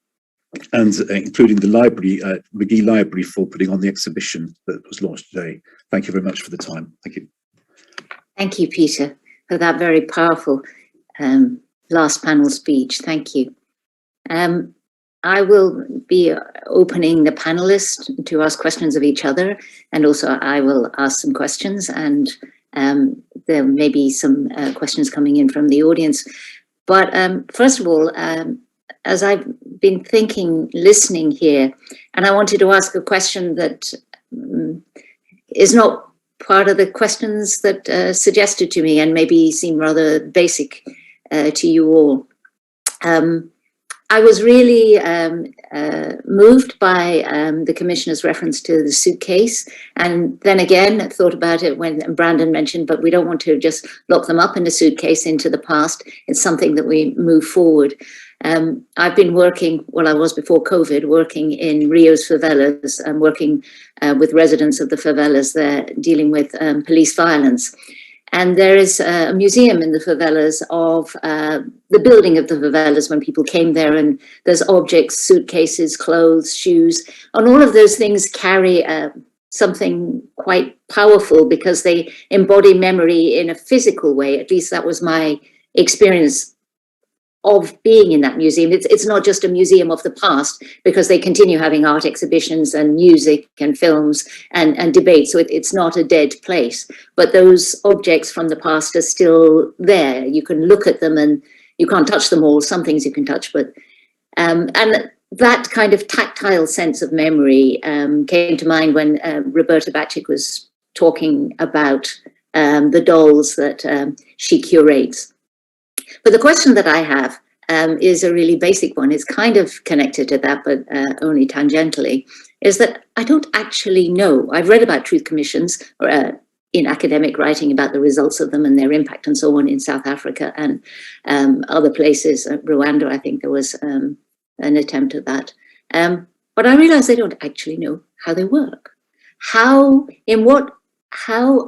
and including the library, McGee Library, for putting on the exhibition that was launched today. Thank you very much for the time. Thank you. Thank you, Peter, for that very powerful last panel speech. Thank you. I will be opening the panelists to ask questions of each other, and also I will ask some questions, and there may be some questions coming in from the audience. But first of all, as I've been thinking, listening here, and I wanted to ask a question that is not part of the questions that suggested to me and maybe seem rather basic to you all. I was really moved by the Commissioner's reference to the suitcase, and then again thought about it when Brandon mentioned, but we don't want to just lock them up in a suitcase into the past. It's something that we move forward. I've been working, well, I was before COVID, working in Rio's favelas and working with residents of the favelas there, dealing with police violence. And there is a museum in the favelas of the building of the favelas when people came there, and there's objects, suitcases, clothes, shoes, and all of those things carry something quite powerful because they embody memory in a physical way. At least that was my experience of being in that museum. It's not just a museum of the past, because they continue having art exhibitions and music and films and debate. So it's not a dead place, but those objects from the past are still there. You can look at them and you can't touch them all. Some things you can touch, but, and that kind of tactile sense of memory came to mind when Roberta Batchik was talking about the dolls that she curates. But the question that I have is a really basic one. It's kind of connected to that, but only tangentially, is that I don't actually know. I've read about truth commissions in academic writing about the results of them and their impact and so on in South Africa and other places. Rwanda, I think there was an attempt at that. But I realized they don't actually know how they work. How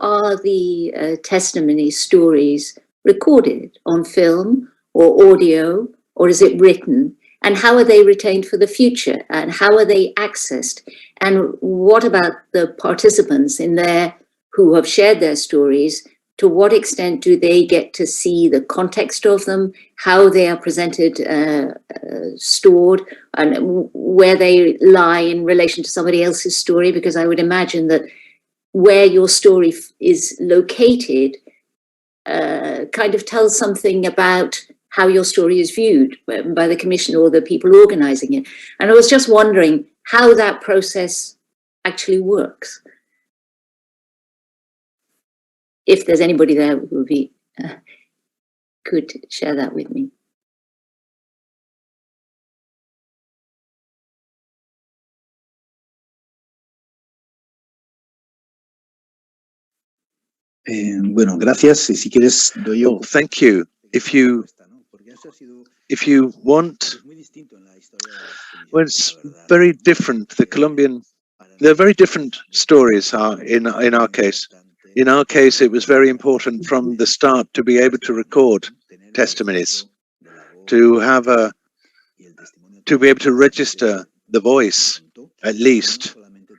are the testimony stories recorded on film or audio, or is it written? And how are they retained for the future? And how are they accessed? And what about the participants in there who have shared their stories? To what extent do they get to see the context of them, how they are presented, stored, and where they lie in relation to somebody else's story? Because I would imagine that where your story is located kind of tells something about how your story is viewed by the commission or the people organizing it. And I was just wondering how that process actually works. If there's anybody there who would be, could share that with me. Bueno, gracias. Si quieres, doy yo. Oh, thank you. If you want, well, it's very different. The Colombian, there are very different stories in our case. In our case, it was very important from the start to be able to record testimonies, to be able to register the voice, at least,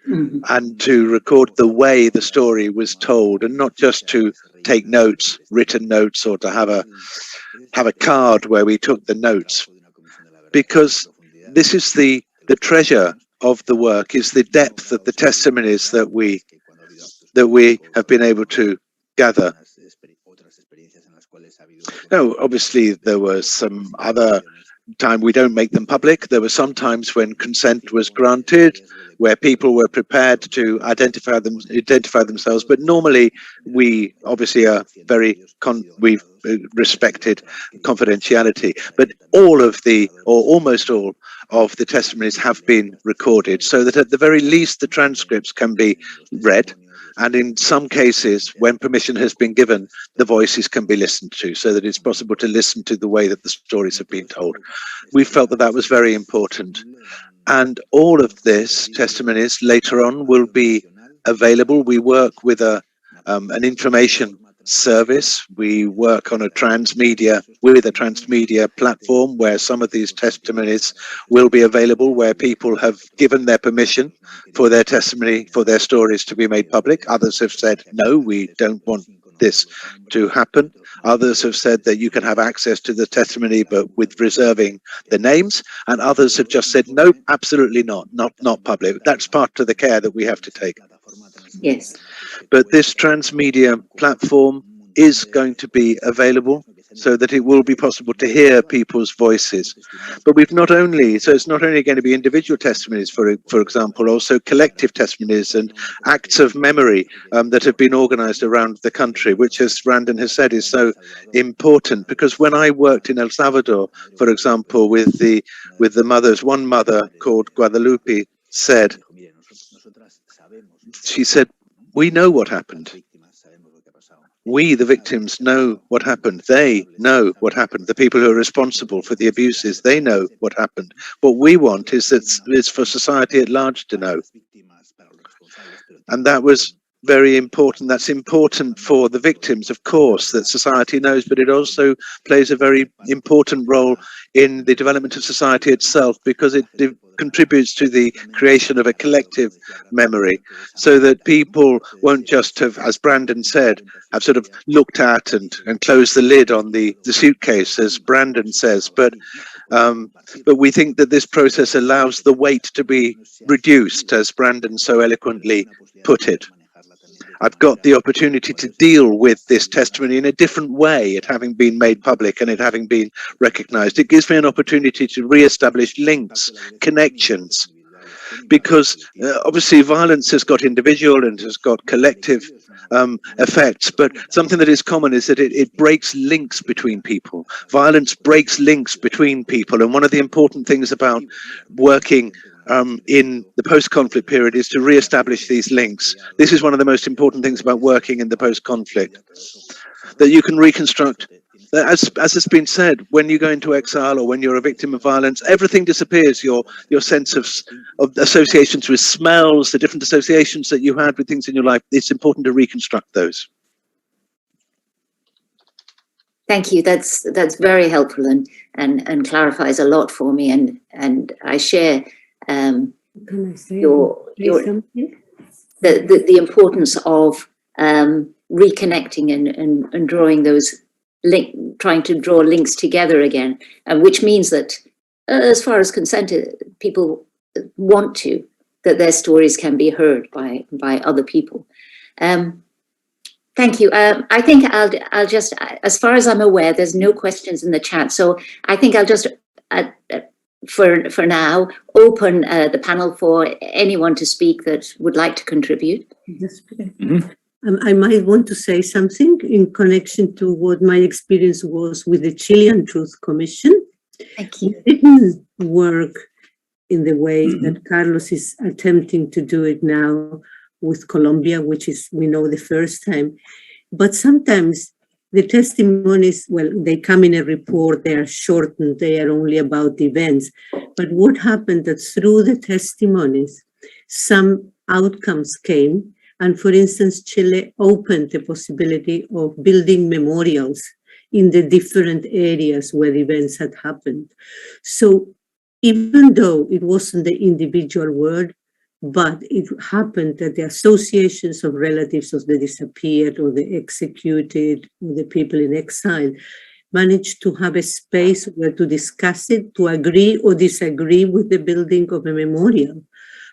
and to record the way the story was told, and not just to take notes, written notes, or to have a card where we took the notes. Because this is the treasure of the work, is the depth of the testimonies that we have been able to gather. No, obviously there was some other time we don't make them public. There were some times when consent was granted, where people were prepared to identify themselves, but normally we obviously are we've respected confidentiality. But all of the, or almost all of the testimonies have been recorded, so that at the very least the transcripts can be read. And in some cases, when permission has been given, the voices can be listened to, so that it's possible to listen to the way that the stories have been told. We felt that that was very important. And all of this testimonies later on will be available. We work with an information service. We work on a transmedia platform where some of these testimonies will be available, where people have given their permission for their testimony, for their stories to be made public. Others have said, no, we don't want this to happen. Others have said that you can have access to the testimony, but with reserving the names. And others have just said, no, absolutely not public. That's part of the care that we have to take. Yes. But this transmedia platform is going to be available, so that it will be possible to hear people's voices. But it's not only going to be individual testimonies, for example, also collective testimonies and acts of memory that have been organized around the country, which, as Brandon has said, is so important. Because when I worked in El Salvador, for example, with the mothers, one mother called Guadalupe said, we know what happened. We, the victims, know what happened. They know what happened. The people who are responsible for the abuses, they know what happened. What we want is for society at large to know. And that was very important. That's important for the victims, of course, that society knows, but it also plays a very important role in the development of society itself, because it contributes to the creation of a collective memory, so that people won't just have, as Brandon said, have sort of looked at and closed the lid on the suitcase, as Brandon says, but we think that this process allows the weight to be reduced, as Brandon so eloquently put it. I've got the opportunity to deal with this testimony in a different way, it having been made public and it having been recognized. It gives me an opportunity to re-establish links, connections, because obviously violence has got individual and has got collective effects, but something that is common is that it breaks links between people. Violence breaks links between people, and one of the important things about working in the post-conflict period is to re-establish these links. This is one of the most important things about working in the post-conflict, that you can reconstruct. As has been said, when you go into exile or when you're a victim of violence, everything disappears. Your sense of associations with smells, the different associations that you had with things in your life, it's important to reconstruct those. Thank you. That's very helpful and clarifies a lot for me. And I share Can I say something? the importance of reconnecting and drawing those trying to draw links together again, which means that as far as consent, people want that their stories can be heard by other people. Thank you. I think I'll just, as far as I'm aware, there's no questions in the chat. So I think I'll just, for now, open the panel for anyone to speak that would like to contribute. I might want to say something in connection to what my experience was with the Chilean Truth Commission. Thank you. It didn't work in the way that Carlos is attempting to do it now with Colombia, which is, we know, the first time. But sometimes the testimonies, well, they come in a report, they are shortened, they are only about events. But what happened that through the testimonies, some outcomes came. And for instance, Chile opened the possibility of building memorials in the different areas where events had happened. So even though it wasn't the individual word, but it happened that the associations of relatives of the disappeared or the executed or the people in exile managed to have a space where to discuss it, to agree or disagree with the building of a memorial.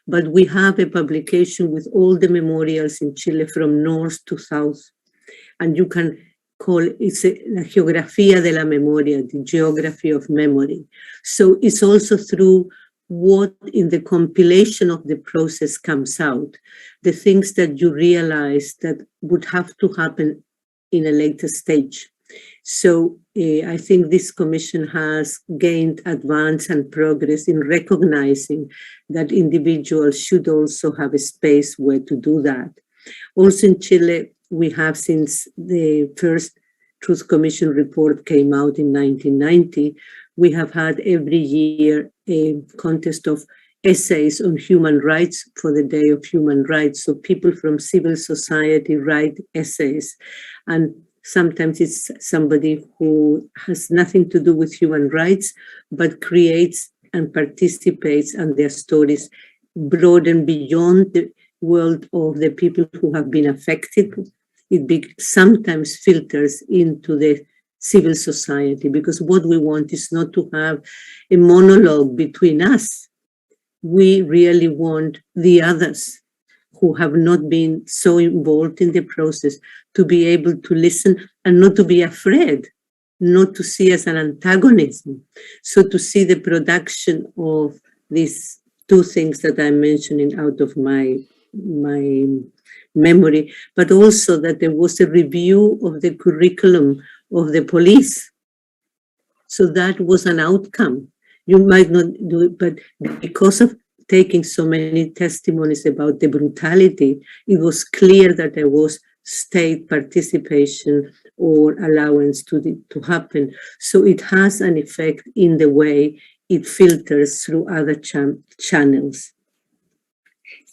But we have a publication with all the memorials in Chile from north to south. And you can call it la geografía de la memoria, the geography of memory. So it's also through what in the compilation of the process comes out, the things that you realize that would have to happen in a later stage. So I think this commission has gained advance and progress in recognizing that individuals should also have a space where to do that. Also in Chile, we have, since the first Truth Commission report came out in 1990, we have had every year a contest of essays on human rights for the Day of Human Rights. So people from civil society write essays, and sometimes it's somebody who has nothing to do with human rights, but creates and participates, and their stories broaden beyond the world of the people who have been affected. It sometimes filters into the civil society, because what we want is not to have a monologue between us. We really want the others who have not been so involved in the process to be able to listen and not to be afraid, not to see as an antagonism. So to see the production of these two things that I'm mentioning out of my memory, but also that there was a review of the curriculum of the police. So that was an outcome. You might not do it, but because of taking so many testimonies about the brutality, it was clear that there was state participation or allowance to happen. So it has an effect in the way it filters through other channels.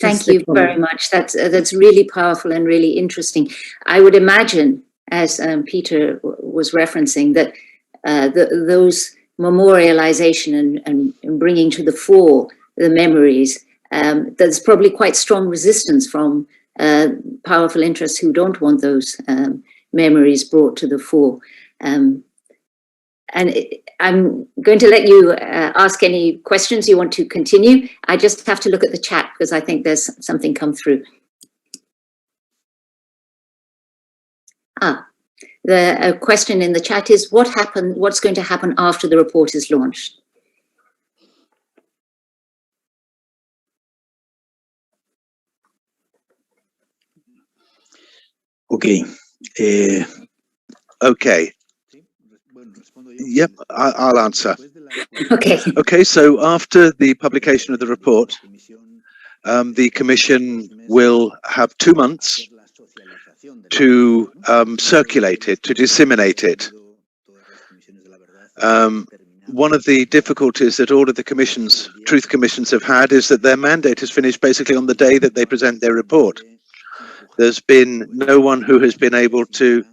Thank you very much. That's really powerful and really interesting. I would imagine, as Peter was referencing, that those memorialization and bringing to the fore the memories, there's probably quite strong resistance from powerful interests who don't want those memories brought to the fore. And I'm going to let you ask any questions you want to continue. I just have to look at the chat because I think there's something come through. The question in the chat is, what's going to happen after the report is launched? Okay. Okay. Yep, I'll answer. Okay. Okay, so after the publication of the report, the Commission will have 2 months to circulate it, to disseminate it. One of the difficulties that all of the commissions, truth commissions, have had is that their mandate is finished basically on the day that they present their report. There's been no one who has been able to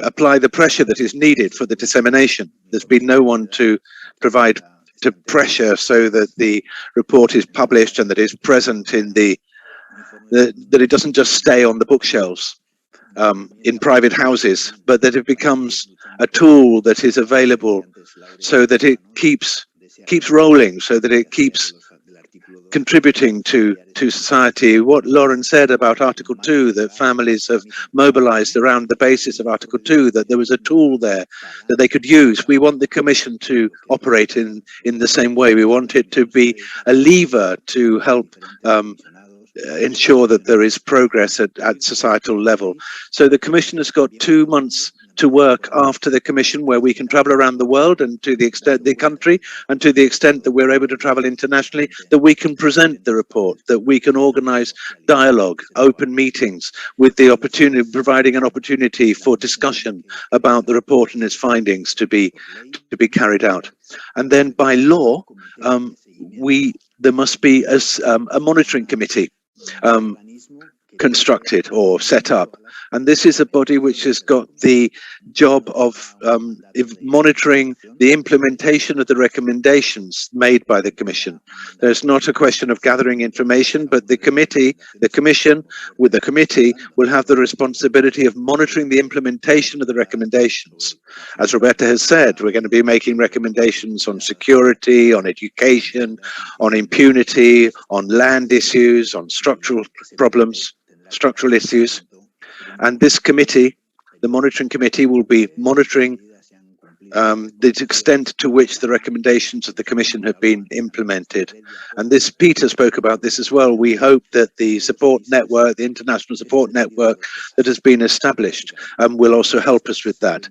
apply the pressure that is needed for the dissemination. There's been no one to provide to pressure so that the report is published and that it's present in that it doesn't just stay on the bookshelves in private houses, but that it becomes a tool that is available so that it keeps rolling, so that it keeps contributing to society. What Lauren said about Article 2, that families have mobilized around the basis of Article 2, that there was a tool there that they could use. We want the Commission to operate in the same way. We want it to be a lever to help ensure that there is progress at societal level. So the Commission has got 2 months to work after the Commission, where we can travel around the world and to the extent the country, and to the extent that we're able to travel internationally, that we can present the report, that we can organize dialogue, open meetings, with the opportunity, providing an opportunity for discussion about the report and its findings to be carried out. And then by law, there must be a monitoring committee constructed or set up. And this is a body which has got the job of monitoring the implementation of the recommendations made by the Commission. There's not a question of gathering information, but the Commission with the committee will have the responsibility of monitoring the implementation of the recommendations. As Roberta has said, we're going to be making recommendations on security, on education, on impunity, on land issues, on structural problems, structural issues. And this committee, the monitoring committee, will be monitoring the extent to which the recommendations of the Commission have been implemented. And this, Peter spoke about this as well. We hope that the support network, the international support network that has been established, will also help us with that.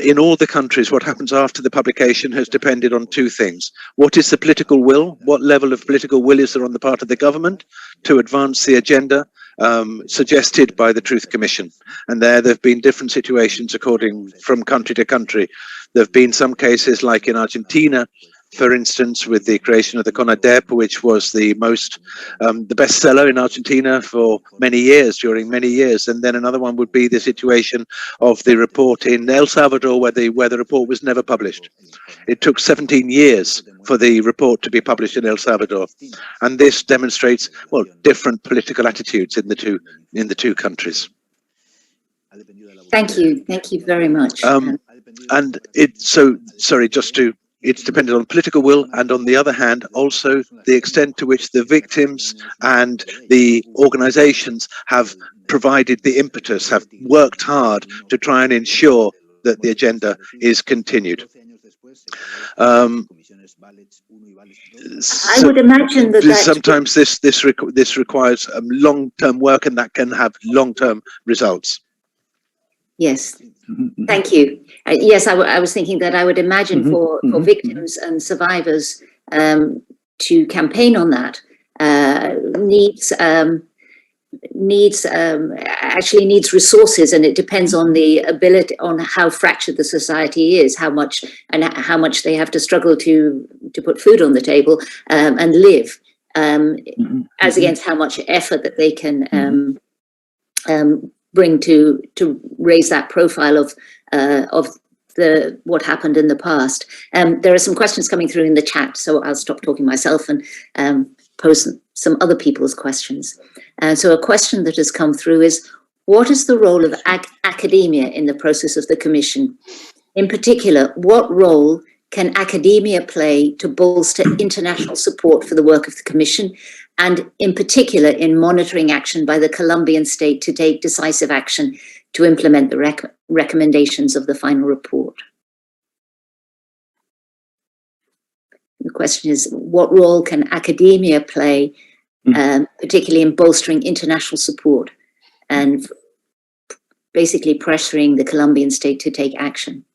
In all the countries, what happens after the publication has depended on 2 things. What is the political will? What level of political will is there on the part of the government to advance the agenda suggested by the Truth Commission? And there have been different situations from country to country. There have been some cases, like in Argentina, for instance, with the creation of the CONADEP, which was the bestseller in Argentina for during many years. And then another one would be the situation of the report in El Salvador, where the report was never published. It took 17 years for the report to be published in El Salvador. And this demonstrates, well, different political attitudes in the two countries. Thank you very much. And it's dependent on political will, and on the other hand, also the extent to which the victims and the organizations have provided the impetus, have worked hard to try and ensure that the agenda is continued. I would imagine that sometimes this requires long-term work, and that can have long-term results. Yes, thank you. Yes, I was thinking that I would imagine for victims and survivors to campaign on that needs resources, and it depends on the ability, on how fractured the society is, how much they have to struggle to put food on the table and live, as against how much effort that they can bring to raise that profile of what happened in the past. There are some questions coming through in the chat, so I'll stop talking myself and pose some other people's questions. So a question that has come through is, what is the role of academia in the process of the Commission? In particular, what role can academia play to bolster international support for the work of the Commission, and in particular in monitoring action by the Colombian state to take decisive action to implement the recommendations of the final report? The question is, what role can academia play, particularly in bolstering international support and basically pressuring the Colombian state to take action?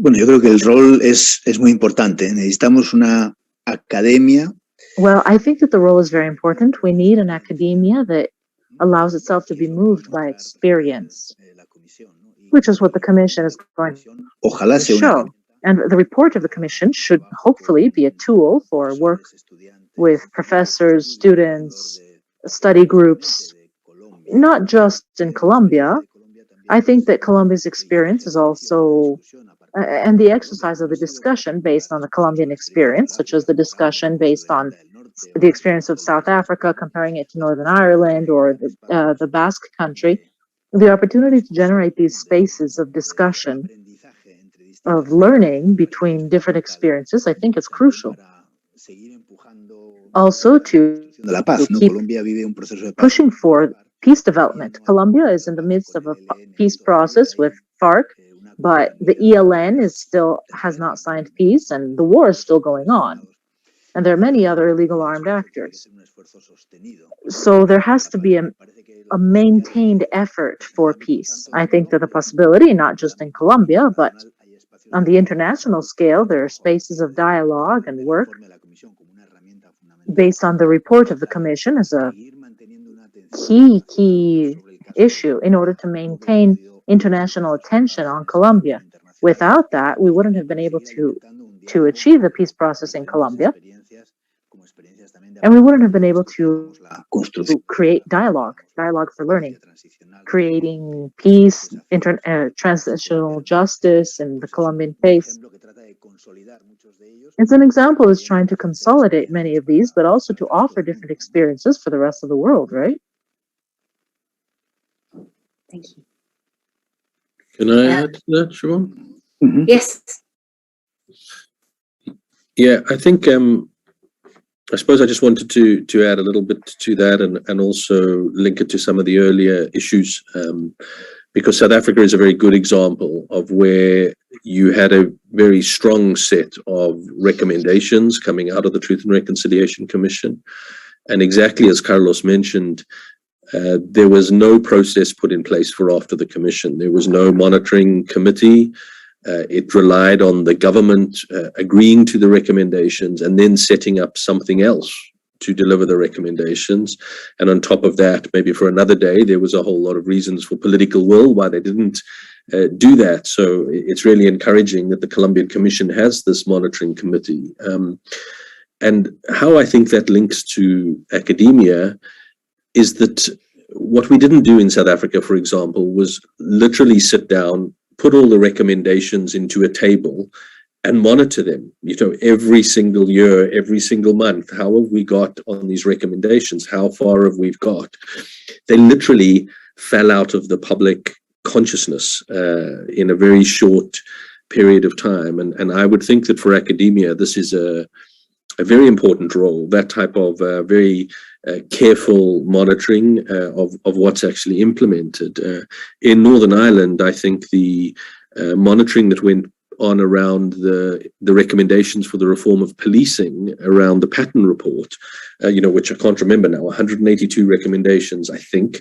Bueno, yo creo que el rol es muy importante. Necesitamos una academia. Well, I think that the role is very important. We need an academia that allows itself to be moved by experience, which is what the Commission is going Ojalá to sea una show. And the report of the Commission should hopefully be a tool for work with professors, students, study groups, not just in Colombia. I think that Colombia's experience is also, and the exercise of the discussion based on the Colombian experience, such as the discussion based on the experience of South Africa, comparing it to Northern Ireland or the Basque country, the opportunity to generate these spaces of discussion, of learning between different experiences, I think is crucial. Also to keep pushing for peace development. Colombia is in the midst of a peace process with FARC, but the ELN has not signed peace and the war is still going on. And there are many other illegal armed actors. So there has to be a maintained effort for peace. I think that the possibility, not just in Colombia, but on the international scale, there are spaces of dialogue and work based on the report of the Commission as a key issue in order to maintain international attention on Colombia. Without that, we wouldn't have been able to achieve the peace process in Colombia. And we wouldn't have been able to create dialogue for learning, creating peace, transitional justice in the Colombian case. It's an example is trying to consolidate many of these, but also to offer different experiences for the rest of the world, right? Thank you. Can I add to that, Siobhan? Mm-hmm. Yes. Yeah, I think I suppose I just wanted to add a little bit to that and also link it to some of the earlier issues, because South Africa is a very good example of where you had a very strong set of recommendations coming out of the Truth and Reconciliation Commission. And exactly as Carlos mentioned, there was no process put in place for after the commission. There was no monitoring committee. It relied on the government agreeing to the recommendations and then setting up something else to deliver the recommendations. And on top of that, maybe for another day, there was a whole lot of reasons for political will why they didn't do that. So it's really encouraging that the Colombian Commission has this monitoring committee. And how I think that links to academia is that what we didn't do in South Africa, for example, was literally sit down, put all the recommendations into a table and monitor them, every single year, every single month. How have we got on these recommendations? How far have we got? They literally fell out of the public consciousness in a very short period of time. And I would think that for academia, this is a very important role, that type of very careful monitoring of what's actually implemented. In Northern Ireland, I think the monitoring that went on around the recommendations for the reform of policing around the Patton report, which I can't remember now, 182 recommendations, I think,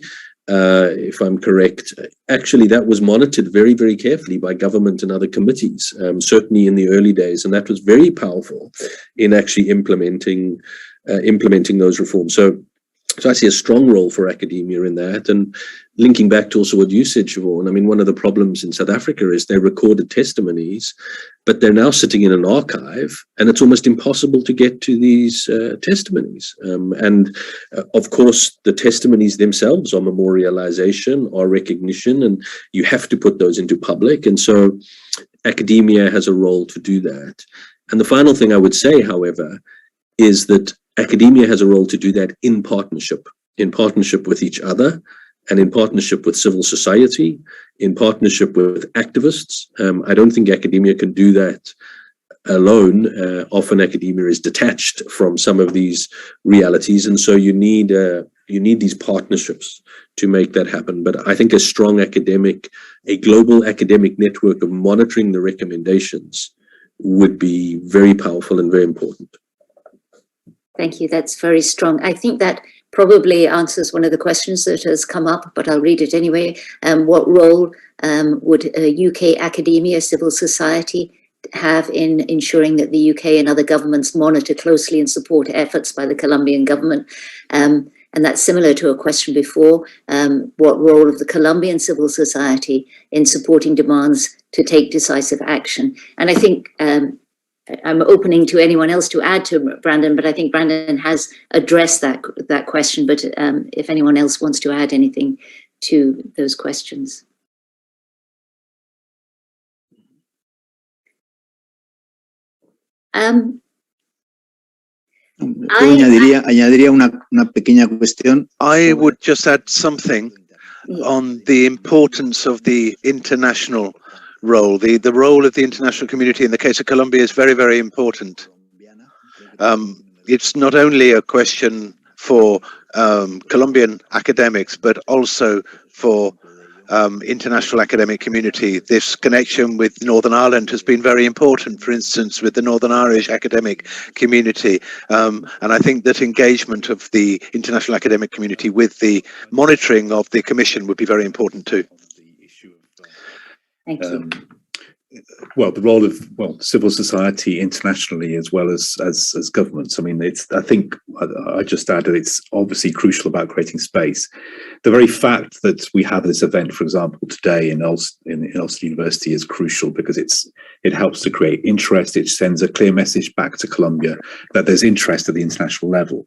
if I'm correct. Actually, that was monitored very, very carefully by government and other committees, certainly in the early days, and that was very powerful in actually implementing those reforms. So I see a strong role for academia in that. And linking back to also what you said, Siobhan, I mean, one of the problems in South Africa is they recorded testimonies, but they're now sitting in an archive, and it's almost impossible to get to these testimonies. And of course, the testimonies themselves are memorialization, are recognition, and you have to put those into public. And so academia has a role to do that. And the final thing I would say, however, is that academia has a role to do that in partnership with each other, and in partnership with civil society, in partnership with activists. I don't think academia can do that alone. Often academia is detached from some of these realities, and so you need these partnerships to make that happen. But I think a strong a global academic network of monitoring the recommendations would be very powerful and very important. Thank you. That's very strong. I think that probably answers one of the questions that has come up, but I'll read it anyway. What role would UK academia, civil society have in ensuring that the UK and other governments monitor closely and support efforts by the Colombian government? And that's similar to a question before, what role of the Colombian civil society in supporting demands to take decisive action? And I think I'm opening to anyone else to add to Brandon, but I think Brandon has addressed that question. But if anyone else wants to add anything to those questions. Añadiría una pequeña cuestión. I would just add something on the importance of the international role. The role of the international community in the case of Colombia is very, very important. It's not only a question for Colombian academics, but also for international academic community. This connection with Northern Ireland has been very important, for instance, with the Northern Irish academic community. And I think that engagement of the international academic community with the monitoring of the Commission would be very important too. Thank you. Well, the role of civil society internationally as well as governments. I mean, I think I just added it's obviously crucial about creating space. The very fact that we have this event, for example, today in Ulster University is crucial because it helps to create interest. It sends a clear message back to Colombia that there's interest at the international level.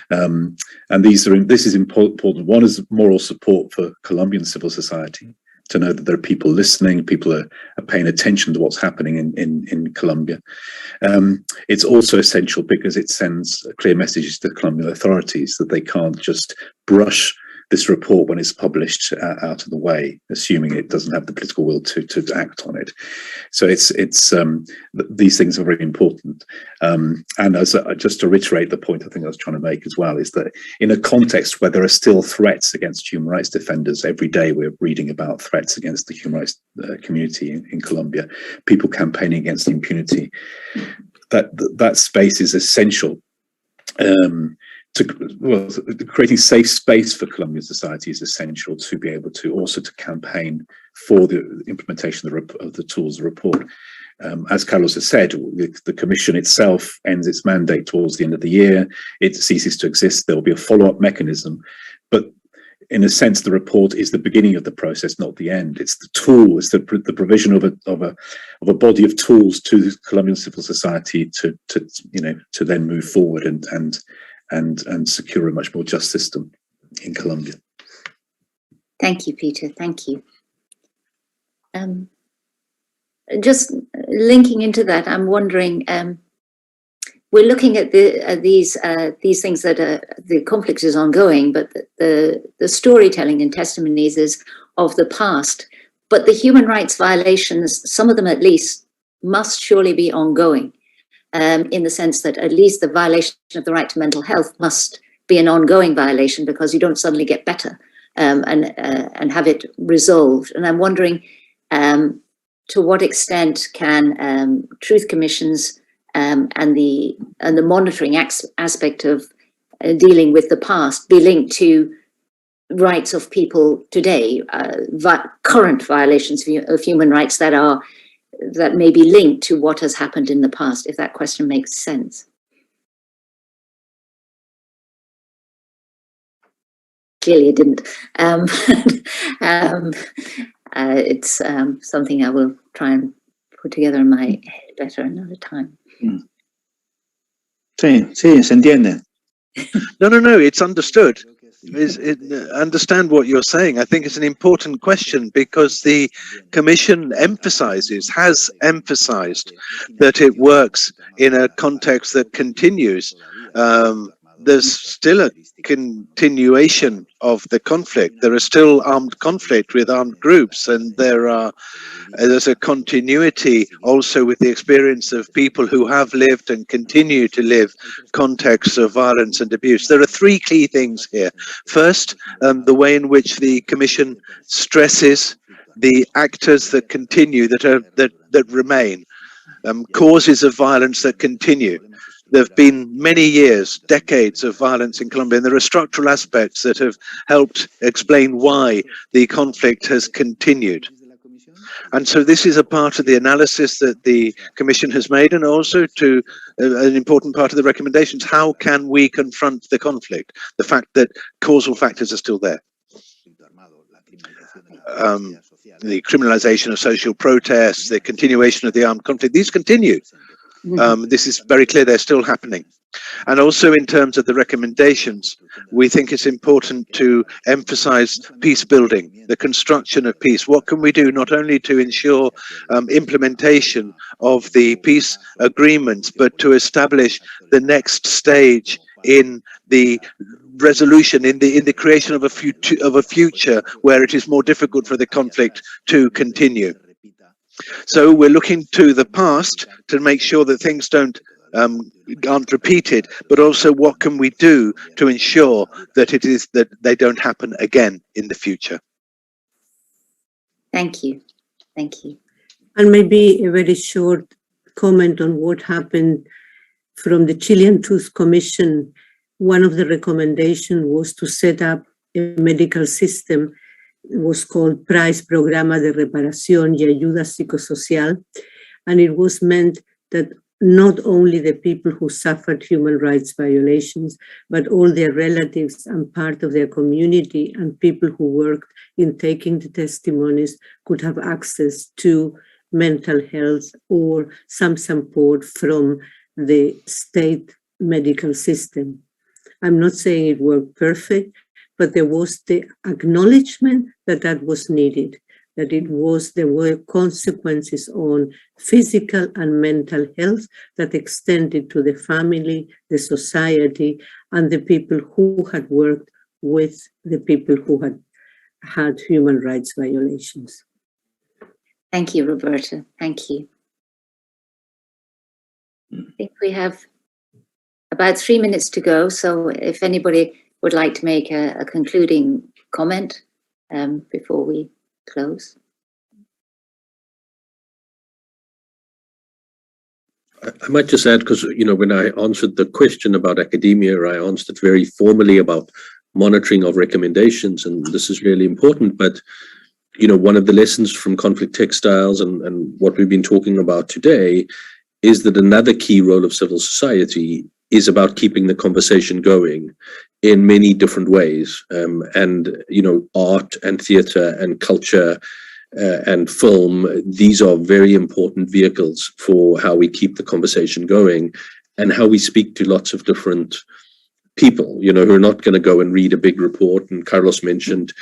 And this is important. One is moral support for Colombian civil society, to know that there are people listening, people are paying attention to what's happening in Colombia. It's also essential because it sends clear messages to the Colombian authorities that they can't just brush this report when it's published out of the way, assuming it doesn't have the political will to act on it. So these things are very important. And just to reiterate the point I think I was trying to make as well, is that in a context where there are still threats against human rights defenders, every day we're reading about threats against the human rights community in Colombia, people campaigning against impunity, that space is essential. Creating safe space for Colombian society is essential to be able to also to campaign for the implementation of the tools of the report. As Carlos has said, the Commission itself ends its mandate towards the end of the year. It ceases to exist. There will be a follow-up mechanism, but in a sense, the report is the beginning of the process, not the end. It's the tool. It's the provision of a body of tools to Colombian civil society to then move forward and secure a much more just system in Colombia. Thank you, Peter. Thank you. Just linking into that, I'm wondering, we're looking at these things that the conflict is ongoing, but the storytelling and testimonies is of the past. But the human rights violations, some of them at least, must surely be ongoing. In the sense that at least the violation of the right to mental health must be an ongoing violation, because you don't suddenly get better and have it resolved. And I'm wondering to what extent can truth commissions and the monitoring aspect of dealing with the past be linked to rights of people today, current violations of human rights that may be linked to what has happened in the past, if that question makes sense. Clearly it didn't. It's something I will try and put together in my head better another time. Sí, se entiende. No, it's understood. Understand what you're saying. I think it's an important question because the Commission has emphasized that it works in a context that continues. There's still a continuation of the conflict. There is still armed conflict with armed groups, and there's a continuity also with the experience of people who have lived and continue to live contexts of violence and abuse. There are three key things here. First, the way in which the Commission stresses the actors that continue, that remain, causes of violence that continue. There have been many years, decades of violence in Colombia, and there are structural aspects that have helped explain why the conflict has continued. And so this is a part of the analysis that the Commission has made, and also to an important part of the recommendations. How can we confront the conflict? The fact that causal factors are still there. The criminalization of social protests, the continuation of the armed conflict, these continue. This is very clear, they're still happening. And also in terms of the recommendations, we think it's important to emphasize peace building, the construction of peace. What can we do not only to ensure implementation of the peace agreements, but to establish the next stage in the resolution, in the creation of a future where it is more difficult for the conflict to continue. So we're looking to the past to make sure that things aren't repeated, but also what can we do to ensure that they don't happen again in the future. Thank you. Thank you. And maybe a very short comment on what happened from the Chilean Truth Commission. One of the recommendations was to set up a medical system. It was called Price Programa de Reparación y Ayuda Psicosocial, and it was meant that not only the people who suffered human rights violations, but all their relatives and part of their community and people who worked in taking the testimonies could have access to mental health or some support from the state medical system. I'm not saying it worked perfect, but there was the acknowledgement that that was needed, that there were consequences on physical and mental health that extended to the family, the society, and the people who had worked with the people who had human rights violations. Thank you, Roberta. Thank you. I think we have about 3 minutes to go, so if anybody would like to make a concluding comment before we close. I might just add, because, you know, when I answered the question about academia, I answered very formally about monitoring of recommendations, and this is really important. But, you know, one of the lessons from conflict textiles and what we've been talking about today is that another key role of civil society is about keeping the conversation going in many different ways. And, you know, art and theater and culture and film, these are very important vehicles for how we keep the conversation going and how we speak to lots of different people, you know, who are not going to go and read a big report. And Carlos mentioned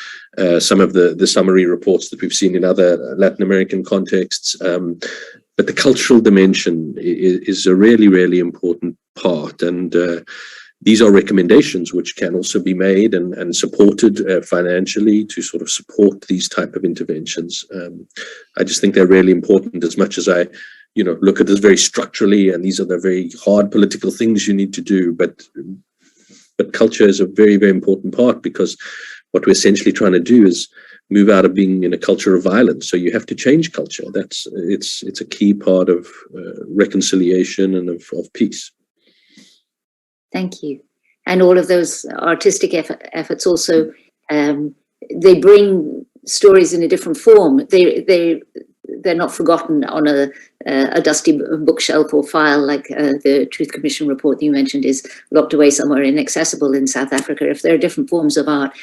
some of the summary reports that we've seen in other Latin American contexts. But the cultural dimension is a really, really important part. And these are recommendations which can also be made and supported financially to sort of support these type of interventions. I just think they're really important, as much as I, you know, look at this very structurally, and these are the very hard political things you need to do. But culture is a very, very important part, because what we're essentially trying to do is move out of being in a culture of violence. So you have to change culture. It's a key part of reconciliation and of peace. Thank you. And all of those artistic efforts also, they bring stories in a different form. They're not forgotten on a dusty bookshelf or file like the Truth Commission report that you mentioned is locked away somewhere inaccessible in South Africa. If there are different forms of art,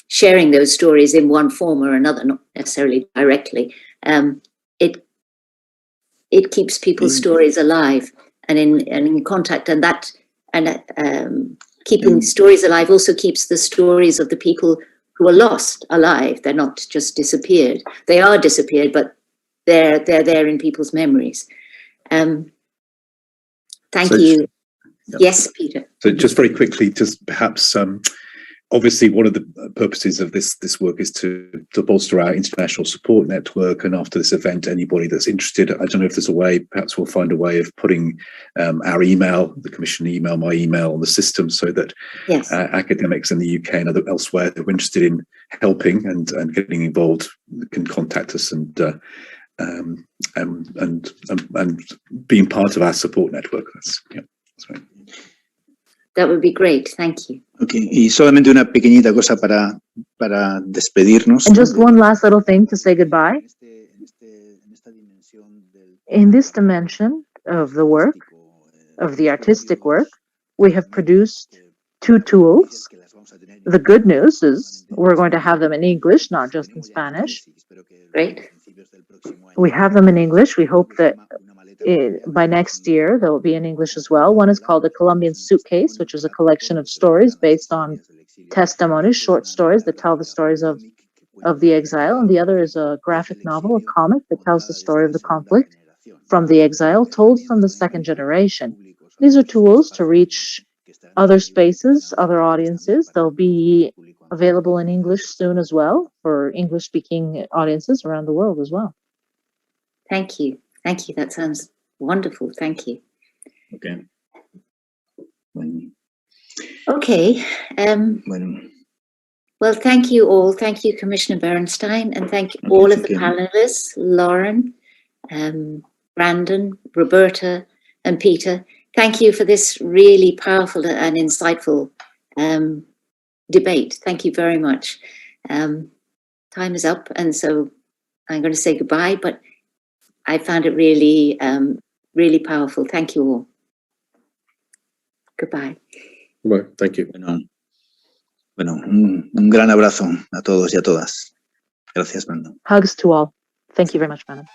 sharing those stories in one form or another, not necessarily directly, it keeps people's stories alive and in contact, and keeping stories alive also keeps the stories of the people who are lost alive. They're not just disappeared. They are disappeared, but they're there in people's memories. Thank you. Yeah. Yes, Peter. So just very quickly, just perhaps, obviously one of the purposes of this work is to bolster our international support network. And after this event, anybody that's interested, I don't know if there's a way, perhaps we'll find a way of putting our email, the Commission email, my email on the system, so that Yes. Academics in the UK and elsewhere that are interested in helping and getting involved can contact us and being part of our support network. That would be great. Thank you. Okay. Y solamente una pequeñita cosa para despedirnos. And just one last little thing to say goodbye. In this dimension of the work, of the artistic work, we have produced 2 tools. The good news is we're going to have them in English, not just in Spanish. Great. We have them in English. We hope that by next year they will be in English as well. One is called The Colombian Suitcase, which is a collection of stories based on testimonies, short stories that tell the stories of the exile. And the other is a graphic novel, a comic that tells the story of the conflict from the exile, told from the second generation. These are tools to reach other spaces, other audiences. They'll be available in English soon as well for English-speaking audiences around the world as well. Thank you. Thank you. That sounds wonderful. Thank you. Okay. Bueno. Okay. Bueno. Well, thank you all. Thank you, Commissioner Berestein, and thank you all of the panelists, Lauren, Brandon, Roberta, and Peter. Thank you for this really powerful and insightful debate. Thank you very much. Time is up, and so I'm going to say goodbye, but I found it really, really powerful. Thank you all. Goodbye. Well, thank you. Bueno, un gran abrazo a todos y a todas. Gracias, Brandon. Hugs to all. Thank you very much, Brandon.